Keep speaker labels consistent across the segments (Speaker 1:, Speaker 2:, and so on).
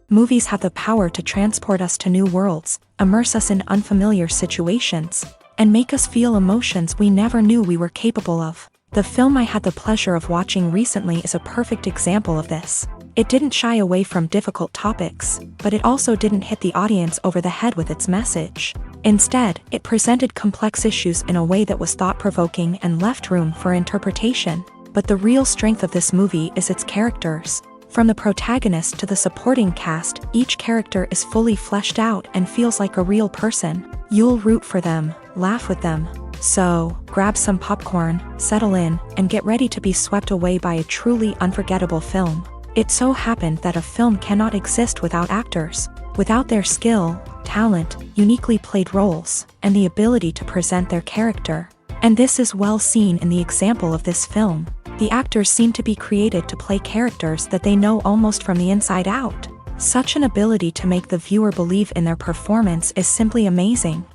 Speaker 1: Movies have the power to transport us to new worlds, immerse us in unfamiliar situations, and make us feel emotions we never knew we were capable of. The film I had the pleasure of watching recently is a perfect example of this. It didn't shy away from difficult topics, but it also didn't hit the audience over the head with its message. Instead, it presented complex issues in a way that was thought-provoking and left room for interpretation. But the real strength of this movie is its characters. From the protagonist to the supporting cast, each character is fully fleshed out and feels like a real person. You'll root for them, laugh with them. So, grab some popcorn, settle in, and get ready to be swept away by a truly unforgettable film. It so happened that a film cannot exist without actors. Without their skill, talent, uniquely played roles, and the ability to present their character. And this is well seen in the example of this film. The actors seem to be created to play characters that they know almost from the inside out. Such an ability to make the viewer believe in their performance is simply amazing.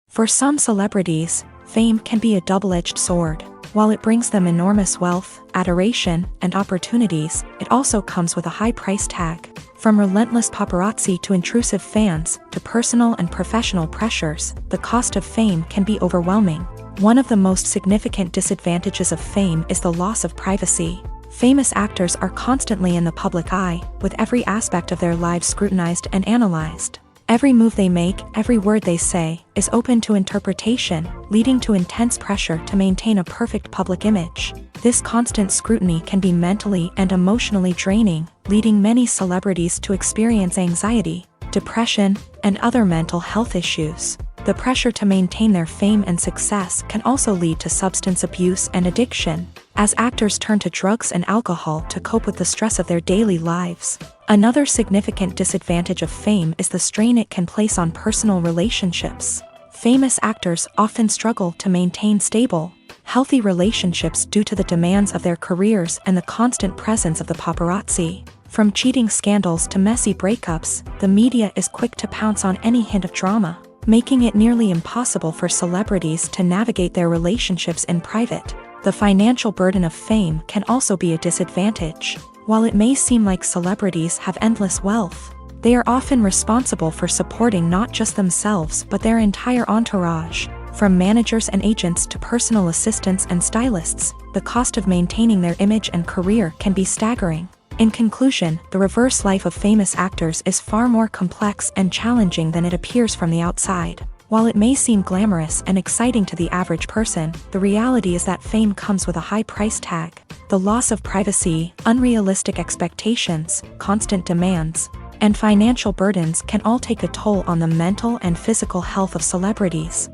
Speaker 1: For some celebrities, fame can be a double-edged sword. While it brings them enormous wealth, adoration, and opportunities, it also comes with a high price tag. From relentless paparazzi to intrusive fans, to personal and professional pressures, the cost of fame can be overwhelming. One of the most significant disadvantages of fame is the loss of privacy. Famous actors are constantly in the public eye, with every aspect of their lives scrutinized and analyzed. Every move they make, every word they say, is open to interpretation, leading to intense pressure to maintain a perfect public image. This constant scrutiny can be mentally and emotionally draining, leading many celebrities to experience anxiety, depression, and other mental health issues. The pressure to maintain their fame and success can also lead to substance abuse and addiction, as actors turn to drugs and alcohol to cope with the stress of their daily lives. Another significant disadvantage of fame is the strain it can place on personal relationships. Famous actors often struggle to maintain stable, healthy relationships due to the demands of their careers and the constant presence of the paparazzi. From cheating scandals to messy breakups, the media is quick to pounce on any hint of drama, making it nearly impossible for celebrities to navigate their relationships in private. The financial burden of fame can also be a disadvantage. While it may seem like celebrities have endless wealth, they are often responsible for supporting not just themselves but their entire entourage. From managers and agents to personal assistants and stylists, the cost of maintaining their image and career can be staggering. In conclusion, the reverse life of famous actors is far more complex and challenging than it appears from the outside. While it may seem glamorous and exciting to the average person, the reality is that fame comes with a high price tag. The loss of privacy, unrealistic expectations, constant demands, and financial burdens can all take a toll on the mental and physical health of celebrities.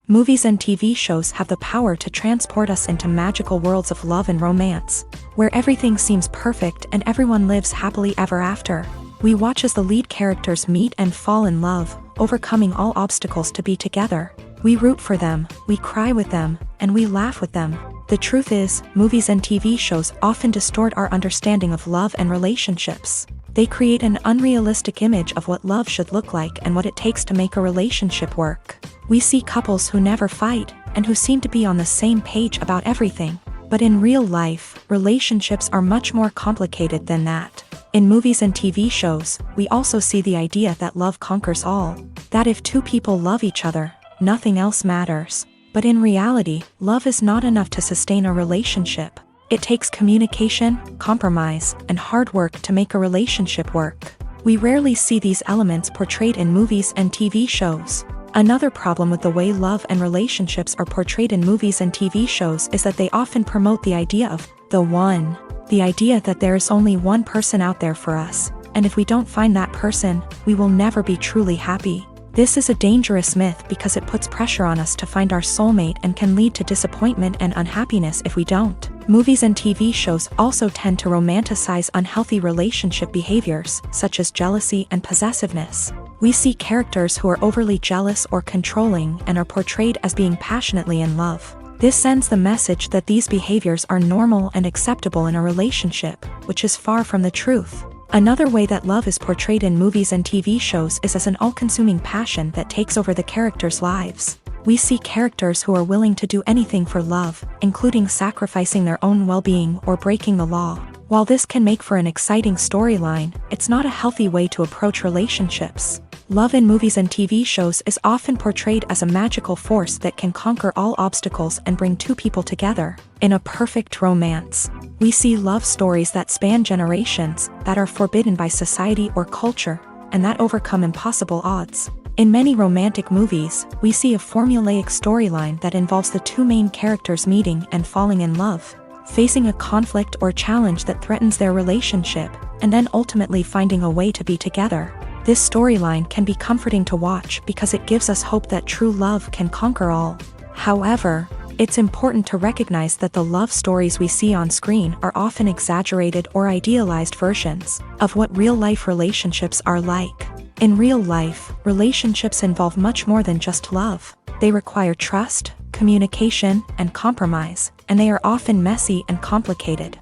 Speaker 1: Movies and TV shows have the power to transport us into magical worlds of love and romance, where everything seems perfect and everyone lives happily ever after. We watch as the lead characters meet and fall in love, overcoming all obstacles to be together. We root for them, we cry with them, and we laugh with them. The truth is, movies and TV shows often distort our understanding of love and relationships. They create an unrealistic image of what love should look like and what it takes to make a relationship work. We see couples who never fight, and who seem to be on the same page about everything. But in real life, relationships are much more complicated than that. In movies and TV shows, we also see the idea that love conquers all. That if two people love each other, nothing else matters. But in reality, love is not enough to sustain a relationship. It takes communication, compromise, and hard work to make a relationship work. We rarely see these elements portrayed in movies and TV shows. Another problem with the way love and relationships are portrayed in movies and TV shows is that they often promote the idea of the one. The idea that there is only one person out there for us, and if we don't find that person, we will never be truly happy. This is a dangerous myth because it puts pressure on us to find our soulmate and can lead to disappointment and unhappiness if we don't. Movies and TV shows also tend to romanticize unhealthy relationship behaviors, such as jealousy and possessiveness. We see characters who are overly jealous or controlling and are portrayed as being passionately in love. This sends the message that these behaviors are normal and acceptable in a relationship, which is far from the truth. Another way that love is portrayed in movies and TV shows is as an all-consuming passion that takes over the characters' lives. We see characters who are willing to do anything for love, including sacrificing their own well-being or breaking the law. While this can make for an exciting storyline, it's not a healthy way to approach relationships. Love in movies and TV shows is often portrayed as a magical force that can conquer all obstacles and bring two people together. In a perfect romance, we see love stories that span generations, that are forbidden by society or culture, and that overcome impossible odds. In many romantic movies, we see a formulaic storyline that involves the two main characters meeting and falling in love, facing a conflict or challenge that threatens their relationship, and then ultimately finding a way to be together. This storyline can be comforting to watch because it gives us hope that true love can conquer all. However, it's important to recognize that the love stories we see on screen are often exaggerated or idealized versions of what real-life relationships are like. In real life, relationships involve much more than just love. They require trust, communication, and compromise, and they are often messy and complicated.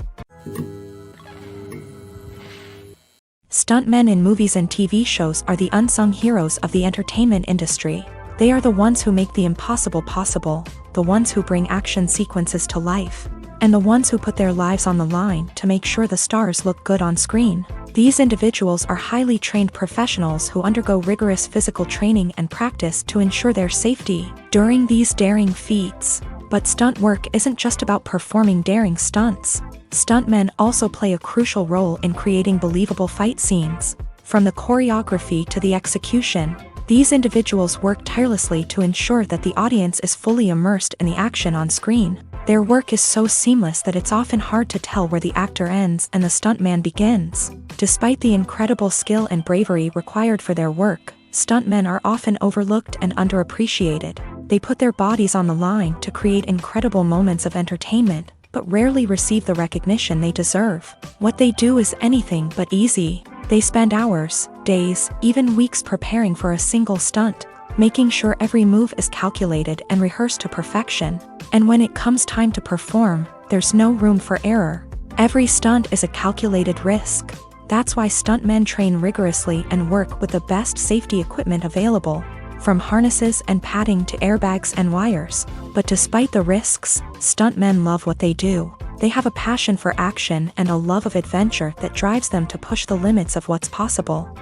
Speaker 1: Stuntmen in movies and TV shows are the unsung heroes of the entertainment industry. They are the ones who make the impossible possible, the ones who bring action sequences to life, and the ones who put their lives on the line to make sure the stars look good on screen. These individuals are highly trained professionals who undergo rigorous physical training and practice to ensure their safety during these daring feats. But stunt work isn't just about performing daring stunts. Stuntmen also play a crucial role in creating believable fight scenes. From the choreography to the execution, these individuals work tirelessly to ensure that the audience is fully immersed in the action on screen. Their work is so seamless that it's often hard to tell where the actor ends and the stuntman begins. Despite the incredible skill and bravery required for their work, stuntmen are often overlooked and underappreciated. They put their bodies on the line to create incredible moments of entertainment, but rarely receive the recognition they deserve. What they do is anything but easy. They spend hours, days, even weeks preparing for a single stunt, making sure every move is calculated and rehearsed to perfection. And when it comes time to perform, there's no room for error. Every stunt is a calculated risk. That's why stuntmen train rigorously and work with the best safety equipment available, from harnesses and padding to airbags and wires. But despite the risks, stuntmen love what they do. They have a passion for action and a love of adventure that drives them to push the limits of what's possible.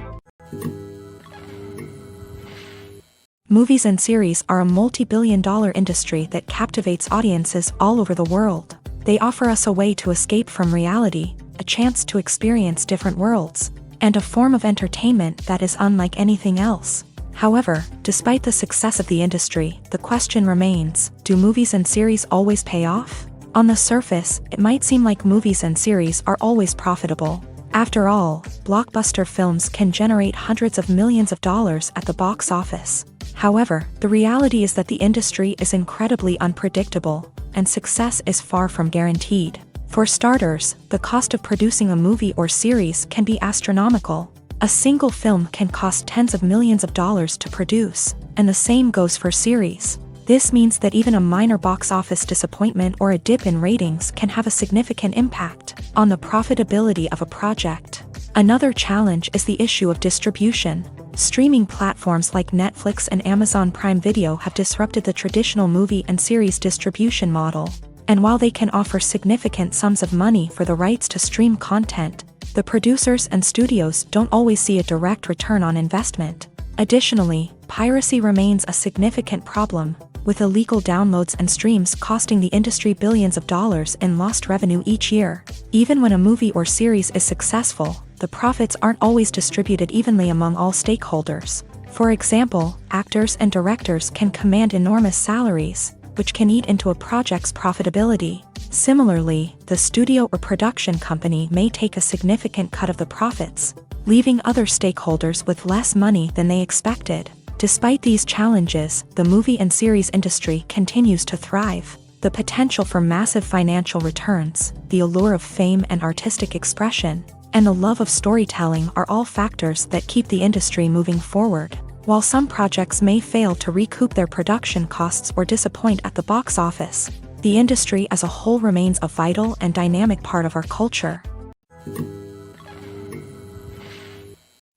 Speaker 1: Movies and series are a multi-billion-dollar industry that captivates audiences all over the world. They offer us a way to escape from reality, a chance to experience different worlds, and a form of entertainment that is unlike anything else. However, despite the success of the industry, the question remains, do movies and series always pay off? On the surface, it might seem like movies and series are always profitable. After all, blockbuster films can generate hundreds of millions of dollars at the box office. However, the reality is that the industry is incredibly unpredictable, and success is far from guaranteed. For starters, the cost of producing a movie or series can be astronomical. A single film can cost tens of millions of dollars to produce, and the same goes for series. This means that even a minor box office disappointment or a dip in ratings can have a significant impact on the profitability of a project. Another challenge is the issue of distribution. Streaming platforms like Netflix and Amazon Prime Video have disrupted the traditional movie and series distribution model. And while they can offer significant sums of money for the rights to stream content, the producers and studios don't always see a direct return on investment. Additionally, piracy remains a significant problem, with illegal downloads and streams costing the industry billions of dollars in lost revenue each year. Even when a movie or series is successful, the profits aren't always distributed evenly among all stakeholders. For example, actors and directors can command enormous salaries, which can eat into a project's profitability. Similarly, the studio or production company may take a significant cut of the profits, leaving other stakeholders with less money than they expected. Despite these challenges, the movie and series industry continues to thrive. The potential for massive financial returns, the allure of fame and artistic expression, and the love of storytelling are all factors that keep the industry moving forward. While some projects may fail to recoup their production costs or disappoint at the box office, the industry as a whole remains a vital and dynamic part of our culture.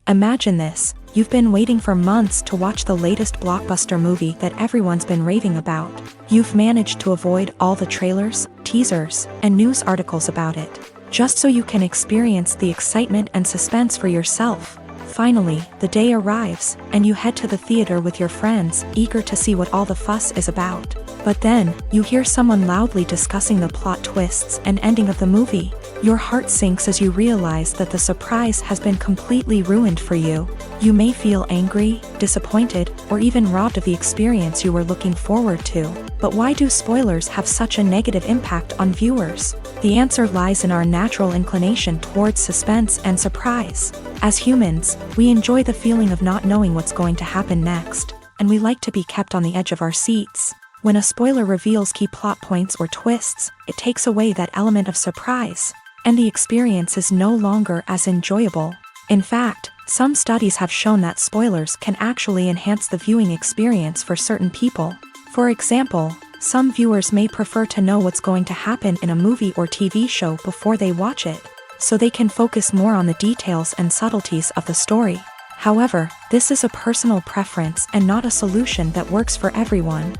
Speaker 1: Imagine this: You've been waiting for months to watch the latest blockbuster movie that everyone's been raving about. You've managed to avoid all the trailers, teasers, and news articles about it, just so you can experience the excitement and suspense for yourself. Finally, the day arrives, and you head to the theater with your friends, eager to see what all the fuss is about. But then, you hear someone loudly discussing the plot twists and ending of the movie. Your heart sinks as you realize that the surprise has been completely ruined for you. You may feel angry, disappointed, or even robbed of the experience you were looking forward to. But why do spoilers have such a negative impact on viewers? The answer lies in our natural inclination towards suspense and surprise. As humans, we enjoy the feeling of not knowing what's going to happen next, and we like to be kept on the edge of our seats. When a spoiler reveals key plot points or twists, it takes away that element of surprise, and the experience is no longer as enjoyable. In fact, some studies have shown that spoilers can actually enhance the viewing experience for certain people. For example, some viewers may prefer to know what's going to happen in a movie or TV show before they watch it, so they can focus more on the details and subtleties of the story. However, this is a personal preference and not a solution that works for everyone.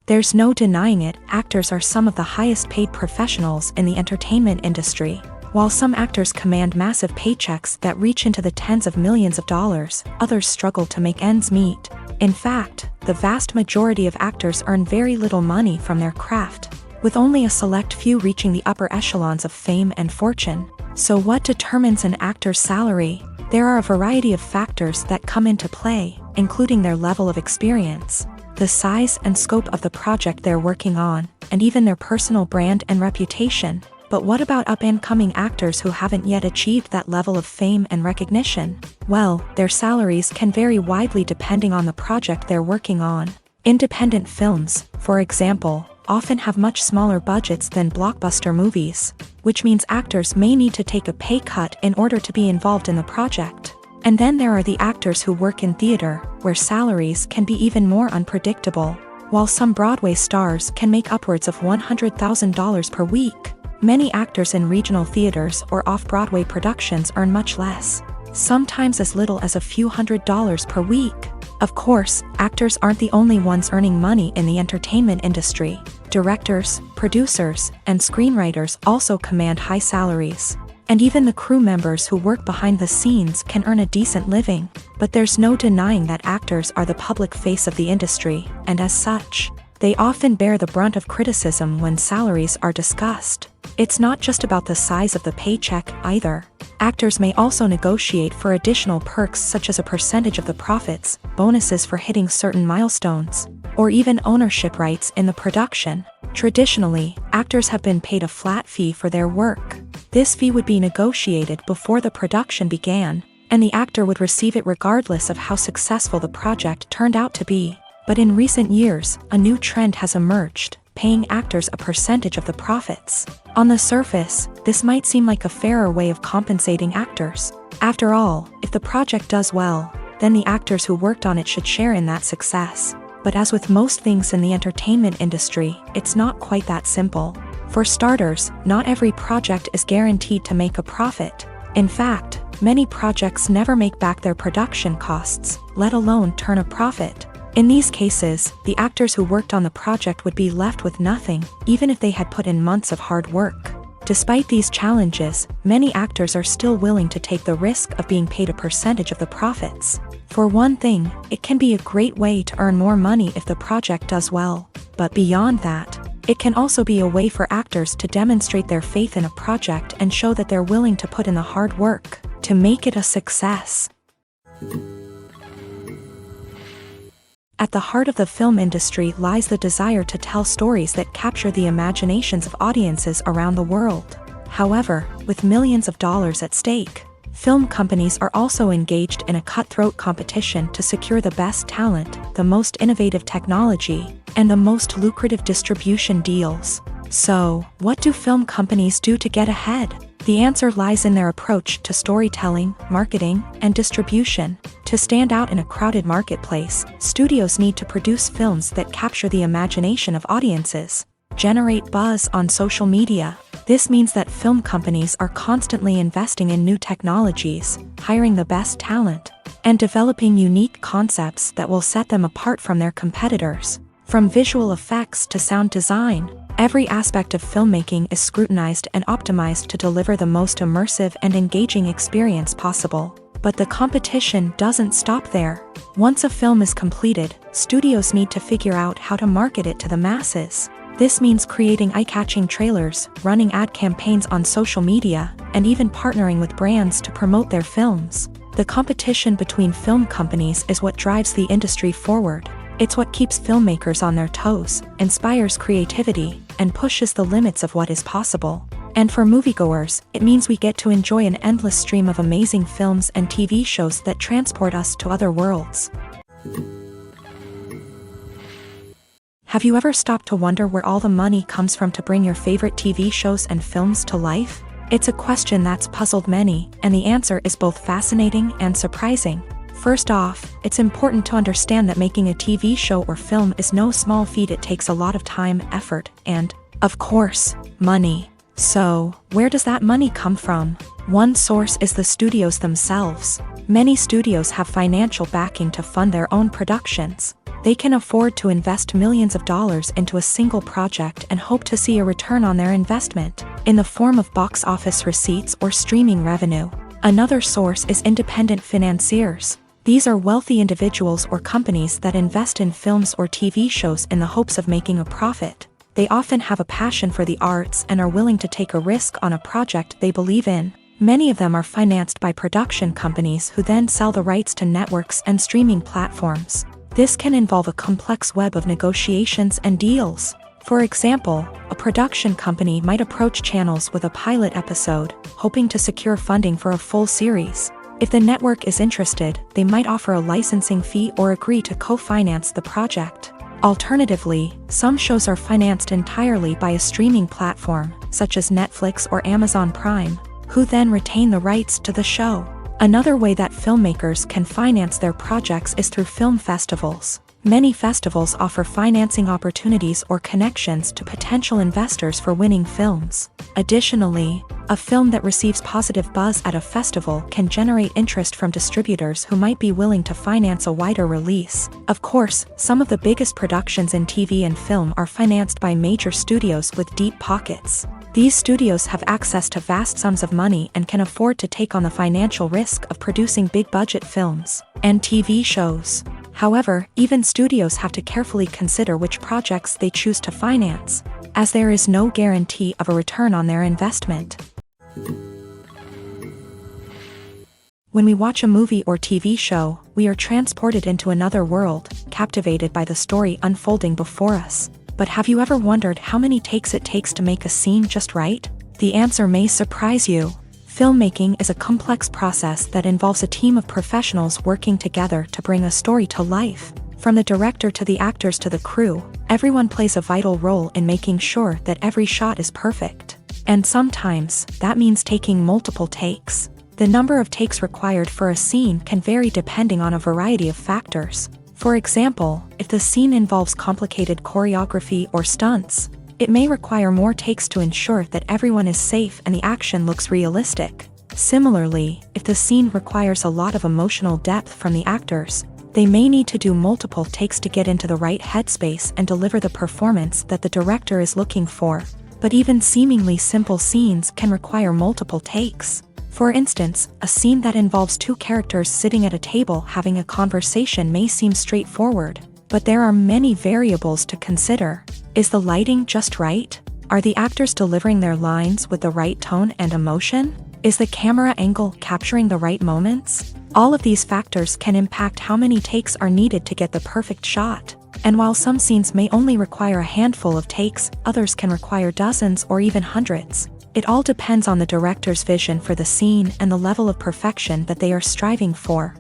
Speaker 1: There's no denying it, actors are some of the highest paid professionals in the entertainment industry. While some actors command massive paychecks that reach into the tens of millions of dollars, others struggle to make ends meet. In fact, the vast majority of actors earn very little money from their craft, with only a select few reaching the upper echelons of fame and fortune. So what determines an actor's salary? There are a variety of factors that come into play, including their level of experience, the size and scope of the project they're working on, and even their personal brand and reputation. But what about up-and-coming actors who haven't yet achieved that level of fame and recognition? Well, their salaries can vary widely depending on the project they're working on. Independent films, for example, often have much smaller budgets than blockbuster movies, which means actors may need to take a pay cut in order to be involved in the project. And then there are the actors who work in theater, where salaries can be even more unpredictable. While some Broadway stars can make upwards of $100,000 per week, many actors in regional theaters or off-Broadway productions earn much less, sometimes as little as a few $100s per week. Of course, actors aren't the only ones earning money in the entertainment industry. Directors, producers, and screenwriters also command high salaries. And even the crew members who work behind the scenes can earn a decent living. But there's no denying that actors are the public face of the industry, and as such, they often bear the brunt of criticism when salaries are discussed. It's not just about the size of the paycheck, either. Actors may also negotiate for additional perks such as a percentage of the profits, bonuses for hitting certain milestones, or even ownership rights in the production. Traditionally, actors have been paid a flat fee for their work. This fee would be negotiated before the production began, and the actor would receive it regardless of how successful the project turned out to be. But in recent years, a new trend has emerged, paying actors a percentage of the profits. On the surface, this might seem like a fairer way of compensating actors. After all, if the project does well, then the actors who worked on it should share in that success. But as with most things in the entertainment industry, it's not quite that simple. For starters, not every project is guaranteed to make a profit. In fact, many projects never make back their production costs, let alone turn a profit. In these cases, the actors who worked on the project would be left with nothing, even if they had put in months of hard work. Despite these challenges, many actors are still willing to take the risk of being paid a percentage of the profits. For one thing, it can be a great way to earn more money if the project does well. But beyond that, it can also be a way for actors to demonstrate their faith in a project and show that they're willing to put in the hard work to make it a success. At the heart of the film industry lies the desire to tell stories that capture the imaginations of audiences around the world. However, with millions of dollars at stake, film companies are also engaged in a cutthroat competition to secure the best talent, the most innovative technology, and the most lucrative distribution deals. So, what do film companies do to get ahead? The answer lies in their approach to storytelling, marketing, and distribution. To stand out in a crowded marketplace, studios need to produce films that capture the imagination of audiences. Generate buzz on social media. This means that film companies are constantly investing in new technologies, hiring the best talent, and developing unique concepts that will set them apart from their competitors. From visual effects to sound design, every aspect of filmmaking is scrutinized and optimized to deliver the most immersive and engaging experience possible. But the competition doesn't stop there. Once a film is completed, studios need to figure out how to market it to the masses. This means creating eye-catching trailers, running ad campaigns on social media, and even partnering with brands to promote their films. The competition between film companies is what drives the industry forward. It's what keeps filmmakers on their toes, inspires creativity, and pushes the limits of what is possible. And for moviegoers, it means we get to enjoy an endless stream of amazing films and TV shows that transport us to other worlds. Have you ever stopped to wonder where all the money comes from to bring your favorite TV shows and films to life? It's a question that's puzzled many, and the answer is both fascinating and surprising. First off, it's important to understand that making a TV show or film is no small feat. It takes a lot of time, effort, and, of course, money. So, where does that money come from? One source is the studios themselves. Many studios have financial backing to fund their own productions. They can afford to invest millions of dollars into a single project and hope to see a return on their investment, in the form of box office receipts or streaming revenue. Another source is independent financiers. These are wealthy individuals or companies that invest in films or TV shows in the hopes of making a profit. They often have a passion for the arts and are willing to take a risk on a project they believe in. Many of them are financed by production companies who then sell the rights to networks and streaming platforms. This can involve a complex web of negotiations and deals. For example, a production company might approach channels with a pilot episode, hoping to secure funding for a full series. If the network is interested, they might offer a licensing fee or agree to co-finance the project. Alternatively, some shows are financed entirely by a streaming platform, such as Netflix or Amazon Prime, who then retain the rights to the show. Another way that filmmakers can finance their projects is through film festivals. Many festivals offer financing opportunities or connections to potential investors for winning films. Additionally, a film that receives positive buzz at a festival can generate interest from distributors who might be willing to finance a wider release. Of course, some of the biggest productions in TV and film are financed by major studios with deep pockets. These studios have access to vast sums of money and can afford to take on the financial risk of producing big-budget films and TV shows. However, even studios have to carefully consider which projects they choose to finance, as there is no guarantee of a return on their investment. When we watch a movie or TV show, we are transported into another world, captivated by the story unfolding before us. But have you ever wondered how many takes it takes to make a scene just right? The answer may surprise you. Filmmaking is a complex process that involves a team of professionals working together to bring a story to life. From the director to the actors to the crew, everyone plays a vital role in making sure that every shot is perfect. And sometimes, that means taking multiple takes. The number of takes required for a scene can vary depending on a variety of factors. For example, if the scene involves complicated choreography or stunts, it may require more takes to ensure that everyone is safe and the action looks realistic. Similarly, if the scene requires a lot of emotional depth from the actors, they may need to do multiple takes to get into the right headspace and deliver the performance that the director is looking for. But even seemingly simple scenes can require multiple takes. For instance, a scene that involves two characters sitting at a table having a conversation may seem straightforward, but there are many variables to consider. Is the lighting just right? Are the actors delivering their lines with the right tone and emotion? Is the camera angle capturing the right moments? All of these factors can impact how many takes are needed to get the perfect shot. And while some scenes may only require a handful of takes, others can require dozens or even hundreds. It all depends on the director's vision for the scene and the level of perfection that they are striving for.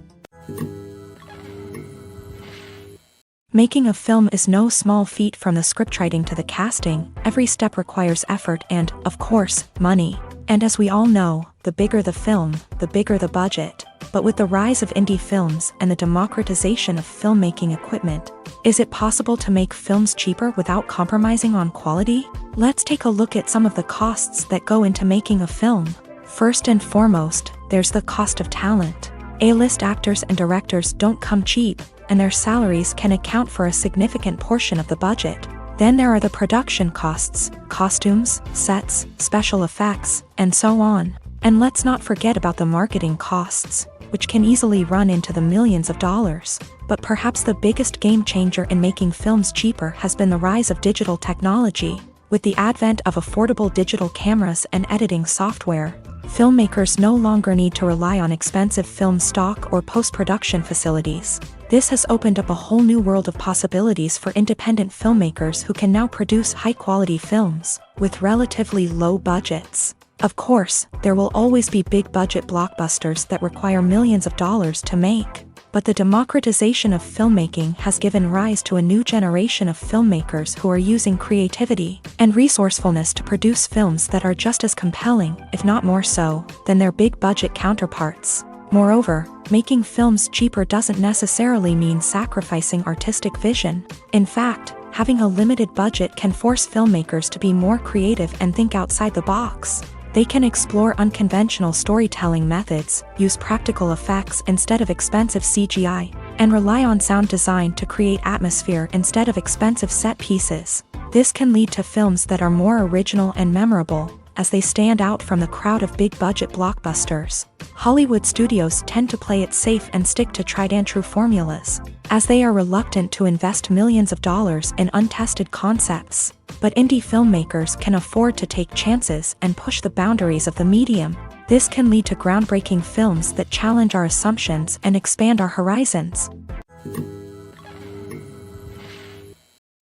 Speaker 1: Making a film is no small feat. From the scriptwriting to the casting, every step requires effort and, of course, money. And as we all know, the bigger the film, the bigger the budget. But with the rise of indie films and the democratization of filmmaking equipment, Is it possible to make films cheaper without compromising on quality? Let's take a look at some of the costs that go into making a film. First and foremost, there's the cost of talent. A-list actors and directors don't come cheap, and their salaries can account for a significant portion of the budget. Then there are the production costs, costumes, sets, special effects, and so on. And let's not forget about the marketing costs, which can easily run into the millions of dollars. But perhaps the biggest game changer in making films cheaper has been the rise of digital technology. With the advent of affordable digital cameras and editing software, filmmakers no longer need to rely on expensive film stock or post-production facilities. This has opened up a whole new world of possibilities for independent filmmakers who can now produce high-quality films with relatively low budgets. Of course, there will always be big-budget blockbusters that require millions of dollars to make. But the democratization of filmmaking has given rise to a new generation of filmmakers who are using creativity and resourcefulness to produce films that are just as compelling, if not more so, than their big-budget counterparts. Moreover, making films cheaper doesn't necessarily mean sacrificing artistic vision. In fact, having a limited budget can force filmmakers to be more creative and think outside the box. They can explore unconventional storytelling methods, use practical effects instead of expensive CGI, and rely on sound design to create atmosphere instead of expensive set pieces. This can lead to films that are more original and memorable, as they stand out from the crowd of big-budget blockbusters. Hollywood studios tend to play it safe and stick to tried-and-true formulas, as they are reluctant to invest millions of dollars in untested concepts. But indie filmmakers can afford to take chances and push the boundaries of the medium. This can lead to groundbreaking films that challenge our assumptions and expand our horizons.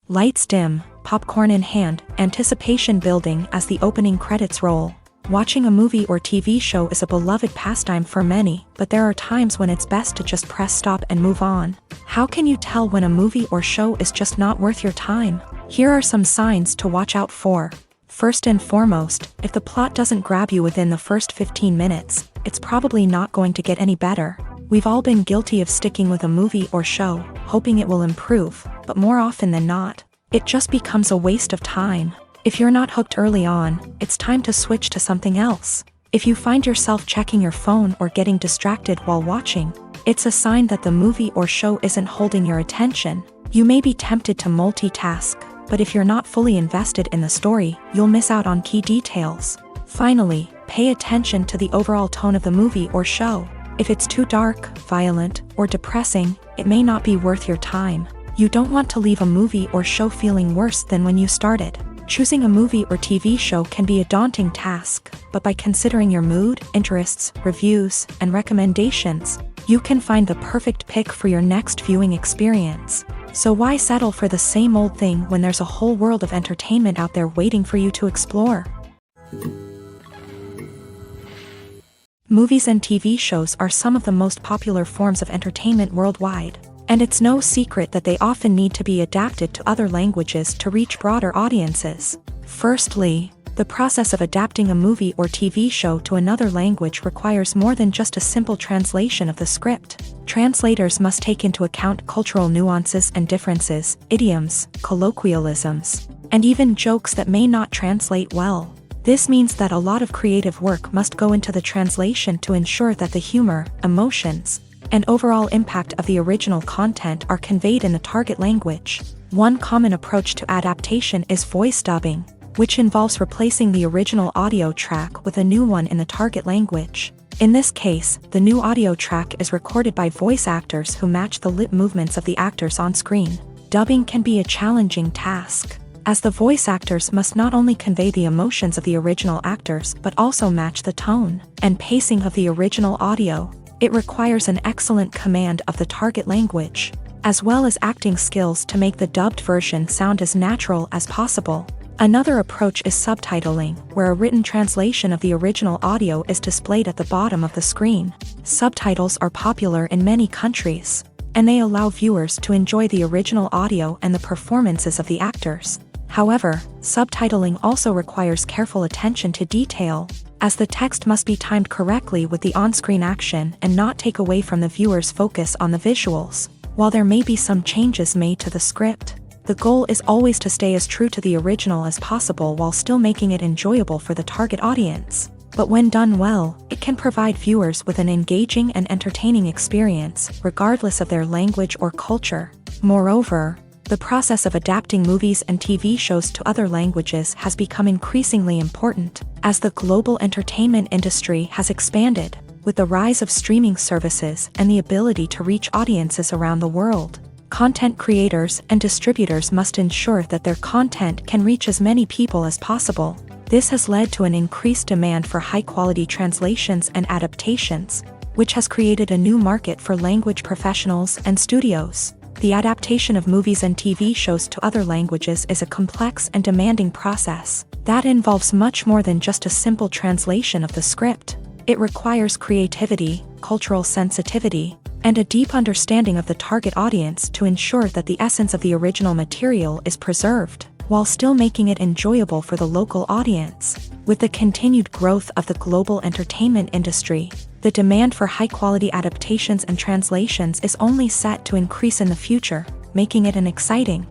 Speaker 1: Lights dim, popcorn in hand, anticipation building as the opening credits roll. Watching a movie or TV show is a beloved pastime for many, but there are times when it's best to just press stop and move on. How can you tell when a movie or show is just not worth your time? Here are some signs to watch out for. First and foremost, if the plot doesn't grab you within the first 15 minutes, it's probably not going to get any better. We've all been guilty of sticking with a movie or show, hoping it will improve, but more often than not, it just becomes a waste of time. If you're not hooked early on, it's time to switch to something else. If you find yourself checking your phone or getting distracted while watching, it's a sign that the movie or show isn't holding your attention. You may be tempted to multitask, but if you're not fully invested in the story, you'll miss out on key details. Finally, pay attention to the overall tone of the movie or show. If it's too dark, violent, or depressing, it may not be worth your time. You don't want to leave a movie or show feeling worse than when you started. Choosing a movie or TV show can be a daunting task, but by considering your mood, interests, reviews, and recommendations, you can find the perfect pick for your next viewing experience. So why settle for the same old thing when there's a whole world of entertainment out there waiting for you to explore? Movies and TV shows are some of the most popular forms of entertainment worldwide, and it's no secret that they often need to be adapted to other languages to reach broader audiences. Firstly, the process of adapting a movie or TV show to another language requires more than just a simple translation of the script. Translators must take into account cultural nuances and differences, idioms, colloquialisms, and even jokes that may not translate well. This means that a lot of creative work must go into the translation to ensure that the humor, emotions, and overall impact of the original content are conveyed in the target language. One common approach to adaptation is voice dubbing, which involves replacing the original audio track with a new one in the target language. In this case, the new audio track is recorded by voice actors who match the lip movements of the actors on screen. Dubbing can be a challenging task, as the voice actors must not only convey the emotions of the original actors but also match the tone and pacing of the original audio. It requires an excellent command of the target language, as well as acting skills to make the dubbed version sound as natural as possible. Another approach is subtitling, where a written translation of the original audio is displayed at the bottom of the screen. Subtitles are popular in many countries, and they allow viewers to enjoy the original audio and the performances of the actors. However, subtitling also requires careful attention to detail, as the text must be timed correctly with the on-screen action and not take away from the viewer's focus on the visuals. While there may be some changes made to the script, the goal is always to stay as true to the original as possible while still making it enjoyable for the target audience. But when done well, it can provide viewers with an engaging and entertaining experience, regardless of their language or culture. Moreover, the process of adapting movies and TV shows to other languages has become increasingly important, as the global entertainment industry has expanded, with the rise of streaming services and the ability to reach audiences around the world. Content creators and distributors must ensure that their content can reach as many people as possible. This has led to an increased demand for high-quality translations and adaptations, which has created a new market for language professionals and studios. The adaptation of movies and TV shows to other languages is a complex and demanding process that involves much more than just a simple translation of the script. It requires creativity, cultural sensitivity, and a deep understanding of the target audience to ensure that the essence of the original material is preserved, while still making it enjoyable for the local audience. With the continued growth of the global entertainment industry, the demand for high-quality adaptations and translations is only set to increase in the future, making it an exciting.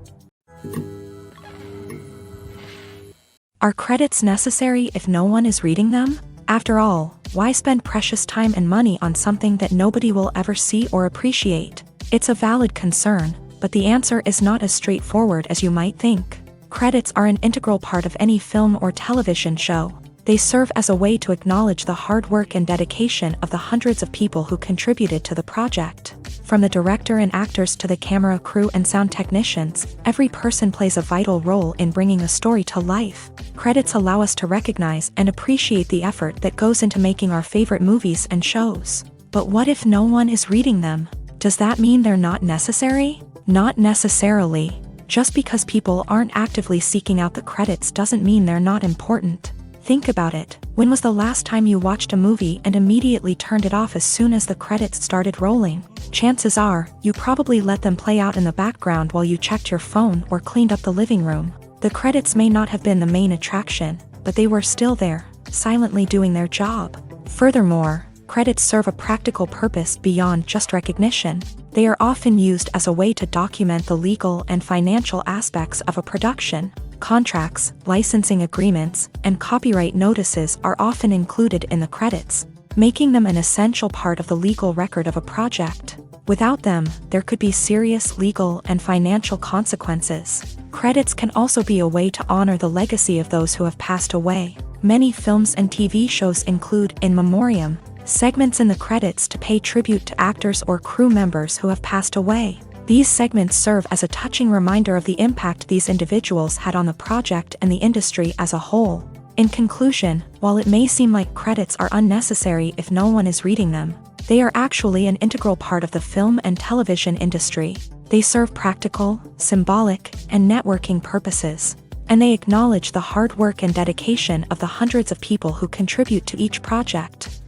Speaker 1: Are credits necessary if no one is reading them? After all, why spend precious time and money on something that nobody will ever see or appreciate? It's a valid concern, but the answer is not as straightforward as you might think. Credits are an integral part of any film or television show. They serve as a way to acknowledge the hard work and dedication of the hundreds of people who contributed to the project. From the director and actors to the camera crew and sound technicians, every person plays a vital role in bringing a story to life. Credits allow us to recognize and appreciate the effort that goes into making our favorite movies and shows. But what if no one is reading them? Does that mean they're not necessary? Not necessarily. Just because people aren't actively seeking out the credits doesn't mean they're not important. Think about it. When was the last time you watched a movie and immediately turned it off as soon as the credits started rolling? Chances are, you probably let them play out in the background while you checked your phone or cleaned up the living room. The credits may not have been the main attraction, but they were still there, silently doing their job. Furthermore, credits serve a practical purpose beyond just recognition. They are often used as a way to document the legal and financial aspects of a production. Contracts, licensing agreements, and copyright notices are often included in the credits, making them an essential part of the legal record of a project. Without them, there could be serious legal and financial consequences. Credits can also be a way to honor the legacy of those who have passed away. Many films and TV shows include in memoriam segments in the credits to pay tribute to actors or crew members who have passed away. These segments serve as a touching reminder of the impact these individuals had on the project and the industry as a whole. In conclusion, while it may seem like credits are unnecessary if no one is reading them, they are actually an integral part of the film and television industry. They serve practical, symbolic, and networking purposes, and they acknowledge the hard work and dedication of the hundreds of people who contribute to each project.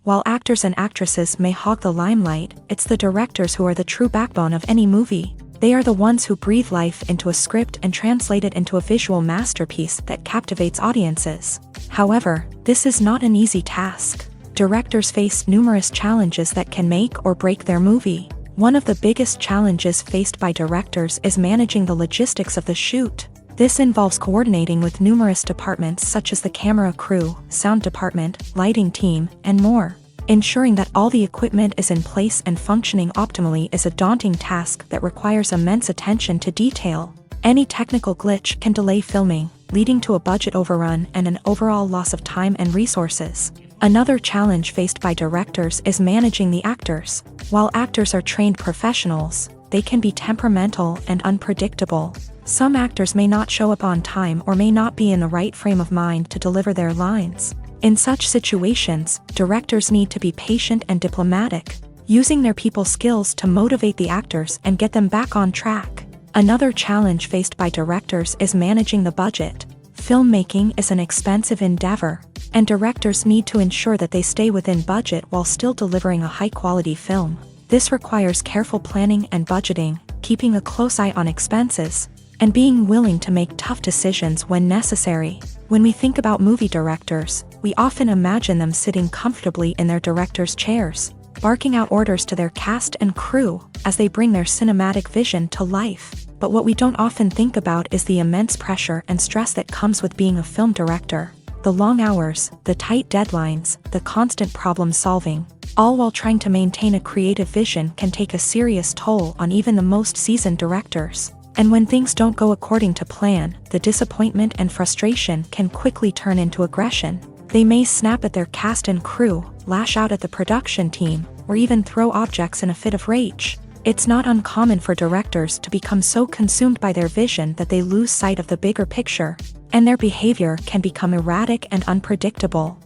Speaker 1: While actors and actresses may hog the limelight, it's the directors who are the true backbone of any movie. They are the ones who breathe life into a script and translate it into a visual masterpiece that captivates audiences. However, this is not an easy task. Directors face numerous challenges that can make or break their movie. One of the biggest challenges faced by directors is managing the logistics of the shoot. This involves coordinating with numerous departments such as the camera crew, sound department, lighting team, and more. Ensuring that all the equipment is in place and functioning optimally is a daunting task that requires immense attention to detail. Any technical glitch can delay filming, leading to a budget overrun and an overall loss of time and resources. Another challenge faced by directors is managing the actors. While actors are trained professionals, they can be temperamental and unpredictable. Some actors may not show up on time or may not be in the right frame of mind to deliver their lines. In such situations, directors need to be patient and diplomatic, using their people skills to motivate the actors and get them back on track. Another challenge faced by directors is managing the budget. Filmmaking is an expensive endeavor, and directors need to ensure that they stay within budget while still delivering a high-quality film. This requires careful planning and budgeting, keeping a close eye on expenses, and being willing to make tough decisions when necessary. When we think about movie directors, we often imagine them sitting comfortably in their director's chairs. barking out orders to their cast and crew as they bring their cinematic vision to life. But what we don't often think about is the immense pressure and stress that comes with being a film director. The long hours, the tight deadlines, the constant problem solving, all while trying to maintain a creative vision can take a serious toll on even the most seasoned directors. And when things don't go according to plan, the disappointment and frustration can quickly turn into aggression. They may snap at their cast and crew, lash out at the production team, or even throw objects in a fit of rage. It's not uncommon for directors to become so consumed by their vision that they lose sight of the bigger picture, and their behavior can become erratic and unpredictable.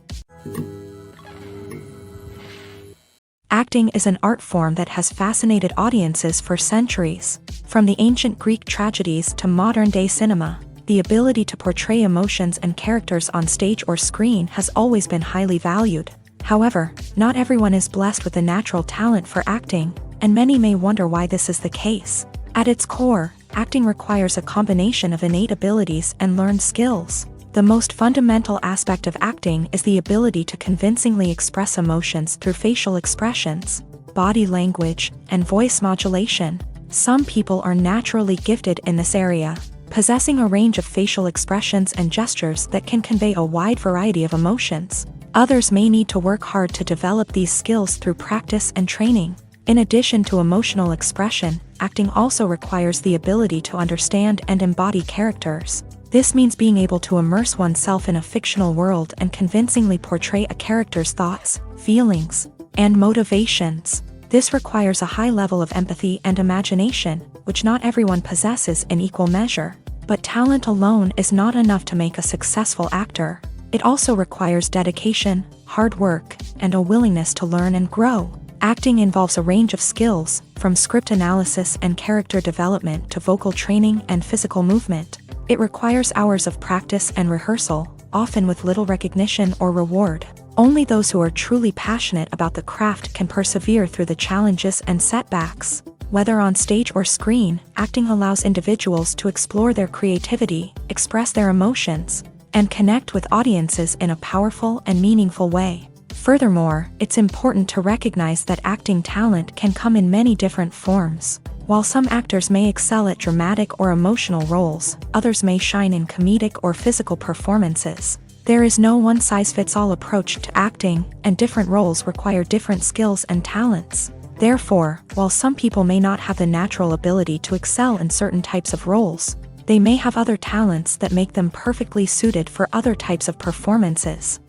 Speaker 1: Acting is an art form that has fascinated audiences for centuries. From the ancient Greek tragedies to modern-day cinema, the ability to portray emotions and characters on stage or screen has always been highly valued. However, not everyone is blessed with a natural talent for acting, and many may wonder why this is the case. At its core, acting requires a combination of innate abilities and learned skills. The most fundamental aspect of acting is the ability to convincingly express emotions through facial expressions, body language, and voice modulation. Some people are naturally gifted in this area, possessing a range of facial expressions and gestures that can convey a wide variety of emotions. Others may need to work hard to develop these skills through practice and training. In addition to emotional expression, acting also requires the ability to understand and embody characters. This means being able to immerse oneself in a fictional world and convincingly portray a character's thoughts, feelings, and motivations. This requires a high level of empathy and imagination, which not everyone possesses in equal measure. But talent alone is not enough to make a successful actor. It also requires dedication, hard work, and a willingness to learn and grow. Acting involves a range of skills, from script analysis and character development to vocal training and physical movement. It requires hours of practice and rehearsal, often with little recognition or reward. Only those who are truly passionate about the craft can persevere through the challenges and setbacks. Whether on stage or screen, acting allows individuals to explore their creativity, express their emotions, and connect with audiences in a powerful and meaningful way. Furthermore, it's important to recognize that acting talent can come in many different forms. While some actors may excel at dramatic or emotional roles, others may shine in comedic or physical performances. There is no one-size-fits-all approach to acting, and different roles require different skills and talents. Therefore, while some people may not have the natural ability to excel in certain types of roles, they may have other talents that make them perfectly suited for other types of performances.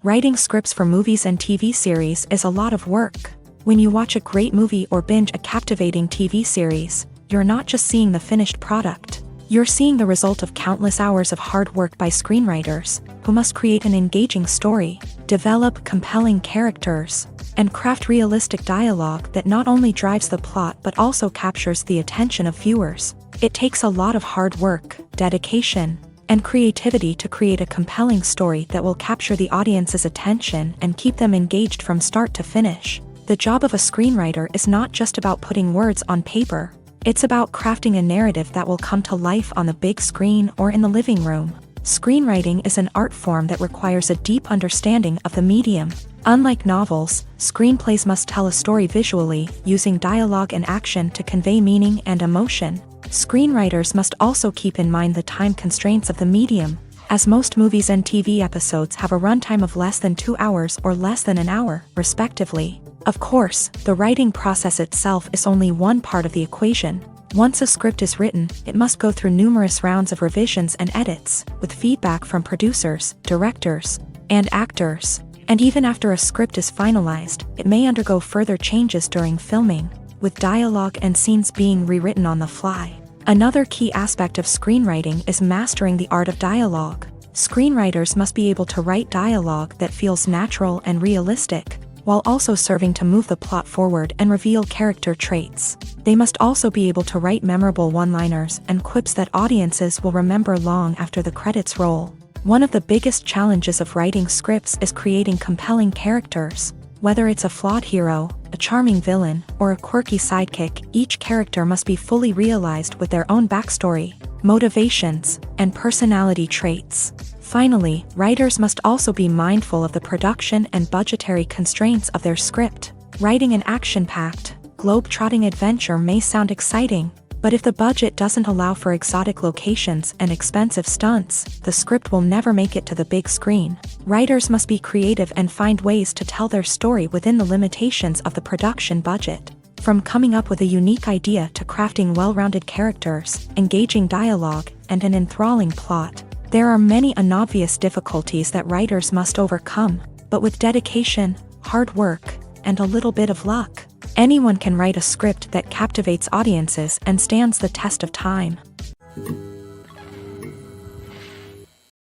Speaker 1: Writing scripts for movies and TV series is a lot of work. When you watch a great movie or binge a captivating TV series, you're not just seeing the finished product. You're seeing the result of countless hours of hard work by screenwriters, who must create an engaging story, develop compelling characters, and craft realistic dialogue that not only drives the plot but also captures the attention of viewers. It takes a lot of hard work, dedication, and creativity to create a compelling story that will capture the audience's attention and keep them engaged from start to finish. The job of a screenwriter is not just about putting words on paper. It's about crafting a narrative that will come to life on the big screen or in the living room. Screenwriting is an art form that requires a deep understanding of the medium. Unlike novels, screenplays must tell a story visually, using dialogue and action to convey meaning and emotion. Screenwriters must also keep in mind the time constraints of the medium, as most movies and TV episodes have a runtime of less than 2 hours or less than an hour, respectively. Of course, the writing process itself is only one part of the equation. Once a script is written, it must go through numerous rounds of revisions and edits, with feedback from producers, directors, and actors. And even after a script is finalized, it may undergo further changes during filming, with dialogue and scenes being rewritten on the fly. Another key aspect of screenwriting is mastering the art of dialogue. Screenwriters must be able to write dialogue that feels natural and realistic, while also serving to move the plot forward and reveal character traits. They must also be able to write memorable one-liners and quips that audiences will remember long after the credits roll. One of the biggest challenges of writing scripts is creating compelling characters. Whether it's a flawed hero, a charming villain, or a quirky sidekick, each character must be fully realized with their own backstory, motivations, and personality traits. Finally, writers must also be mindful of the production and budgetary constraints of their script. Writing an action-packed, globe-trotting adventure may sound exciting, but if the budget doesn't allow for exotic locations and expensive stunts, the script will never make it to the big screen. Writers must be creative and find ways to tell their story within the limitations of the production budget. From coming up with a unique idea to crafting well-rounded characters, engaging dialogue, and an enthralling plot, there are many unobvious difficulties that writers must overcome, but with dedication, hard work, and a little bit of luck, anyone can write a script that captivates audiences and stands the test of time.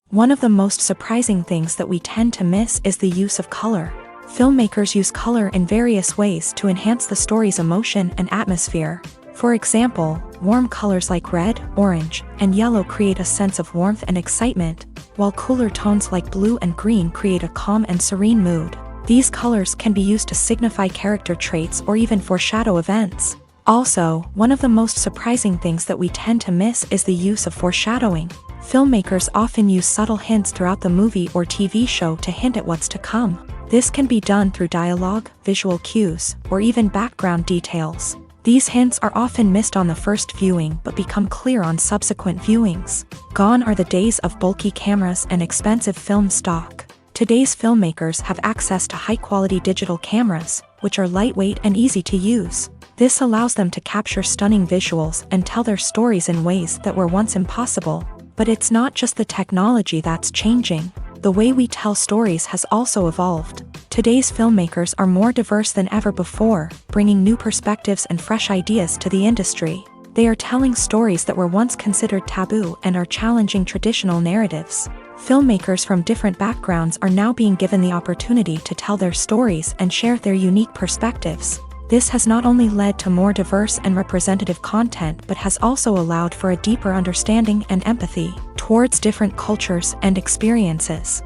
Speaker 1: One of the most surprising things that we tend to miss is the use of color. Filmmakers use color in various ways to enhance the story's emotion and atmosphere. For example, warm colors like red, orange, and yellow create a sense of warmth and excitement, while cooler tones like blue and green create a calm and serene mood. These colors can be used to signify character traits or even foreshadow events. Also, one of the most surprising things that we tend to miss is the use of foreshadowing. Filmmakers often use subtle hints throughout the movie or TV show to hint at what's to come. This can be done through dialogue, visual cues, or even background details. These hints are often missed on the first viewing but become clear on subsequent viewings. Gone are the days of bulky cameras and expensive film stock. Today's filmmakers have access to high-quality digital cameras, which are lightweight and easy to use. This allows them to capture stunning visuals and tell their stories in ways that were once impossible. But it's not just the technology that's changing. The way we tell stories has also evolved. Today's filmmakers are more diverse than ever before, bringing new perspectives and fresh ideas to the industry. They are telling stories that were once considered taboo and are challenging traditional narratives. Filmmakers from different backgrounds are now being given the opportunity to tell their stories and share their unique perspectives. This has not only led to more diverse and representative content but has also allowed for a deeper understanding and empathy towards different cultures and experiences.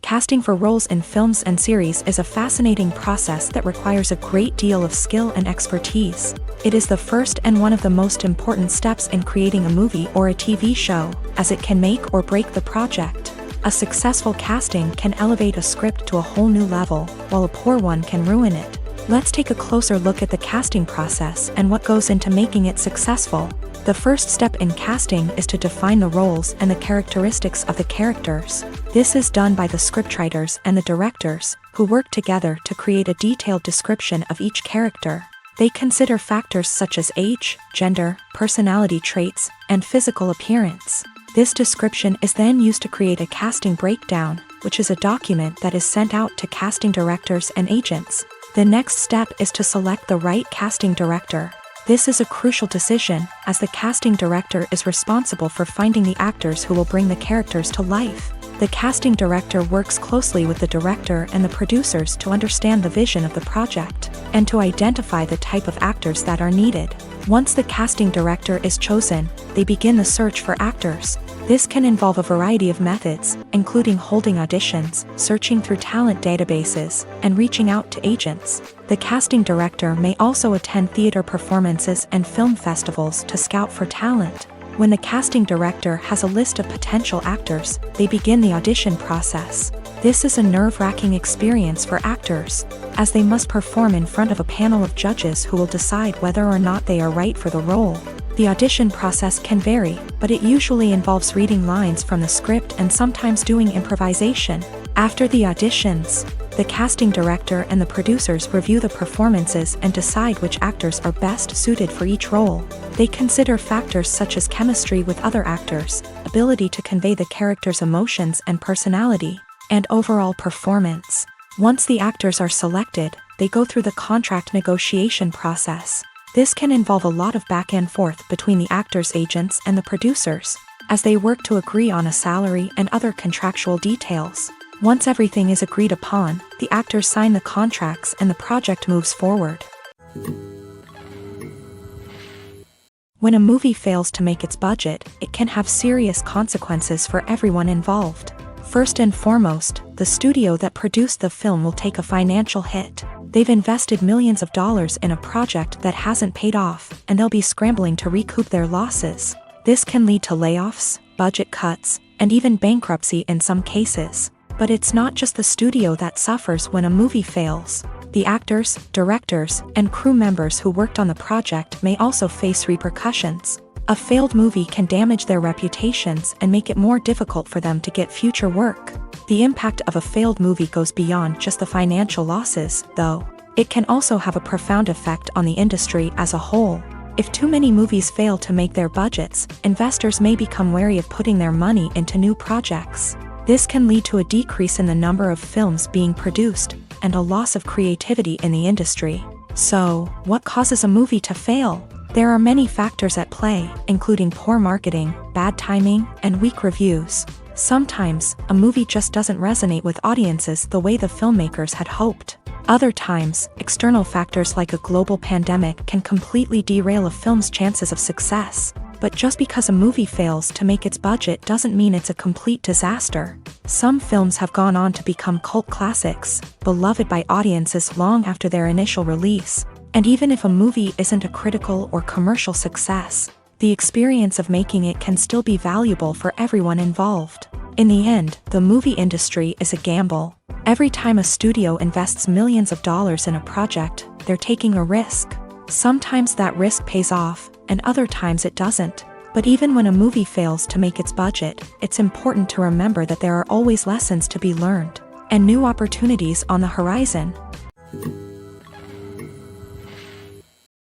Speaker 1: Casting for roles in films and series is a fascinating process that requires a great deal of skill and expertise. It is the first and one of the most important steps in creating a movie or a TV show, as it can make or break the project. A successful casting can elevate a script to a whole new level, while a poor one can ruin it. Let's take a closer look at the casting process and what goes into making it successful. The first step in casting is to define the roles and the characteristics of the characters. This is done by the scriptwriters and the directors, who work together to create a detailed description of each character. They consider factors such as age, gender, personality traits, and physical appearance. This description is then used to create a casting breakdown, which is a document that is sent out to casting directors and agents. The next step is to select the right casting director. This is a crucial decision, as the casting director is responsible for finding the actors who will bring the characters to life. The casting director works closely with the director and the producers to understand the vision of the project, and to identify the type of actors that are needed. Once the casting director is chosen, they begin the search for actors. This can involve a variety of methods, including holding auditions, searching through talent databases, and reaching out to agents. The casting director may also attend theater performances and film festivals to scout for talent. When the casting director has a list of potential actors, they begin the audition process. This is a nerve-wracking experience for actors, as they must perform in front of a panel of judges who will decide whether or not they are right for the role. The audition process can vary, but it usually involves reading lines from the script and sometimes doing improvisation. After the auditions, the casting director and the producers review the performances and decide which actors are best suited for each role. They consider factors such as chemistry with other actors, ability to convey the character's emotions and personality, and overall performance. Once the actors are selected, they go through the contract negotiation process. This can involve a lot of back and forth between the actors' agents and the producers, as they work to agree on a salary and other contractual details. Once everything is agreed upon, the actors sign the contracts and the project moves forward. When a movie fails to make its budget, it can have serious consequences for everyone involved. First and foremost, the studio that produced the film will take a financial hit. They've invested millions of dollars in a project that hasn't paid off, and they'll be scrambling to recoup their losses. This can lead to layoffs, budget cuts, and even bankruptcy in some cases. But it's not just the studio that suffers when a movie fails. The actors, directors, and crew members who worked on the project may also face repercussions. A failed movie can damage their reputations and make it more difficult for them to get future work. The impact of a failed movie goes beyond just the financial losses, though. It can also have a profound effect on the industry as a whole. If too many movies fail to make their budgets, investors may become wary of putting their money into new projects. This can lead to a decrease in the number of films being produced, and a loss of creativity in the industry. So, what causes a movie to fail? There are many factors at play, including poor marketing, bad timing, and weak reviews. Sometimes, a movie just doesn't resonate with audiences the way the filmmakers had hoped. Other times, external factors like a global pandemic can completely derail a film's chances of success. But just because a movie fails to make its budget doesn't mean it's a complete disaster. Some films have gone on to become cult classics, beloved by audiences long after their initial release. And even if a movie isn't a critical or commercial success, the experience of making it can still be valuable for everyone involved. In the end, the movie industry is a gamble. Every time a studio invests millions of dollars in a project, they're taking a risk. Sometimes that risk pays off, and other times it doesn't. But even when a movie fails to make its budget, it's important to remember that there are always lessons to be learned, and new opportunities on the horizon.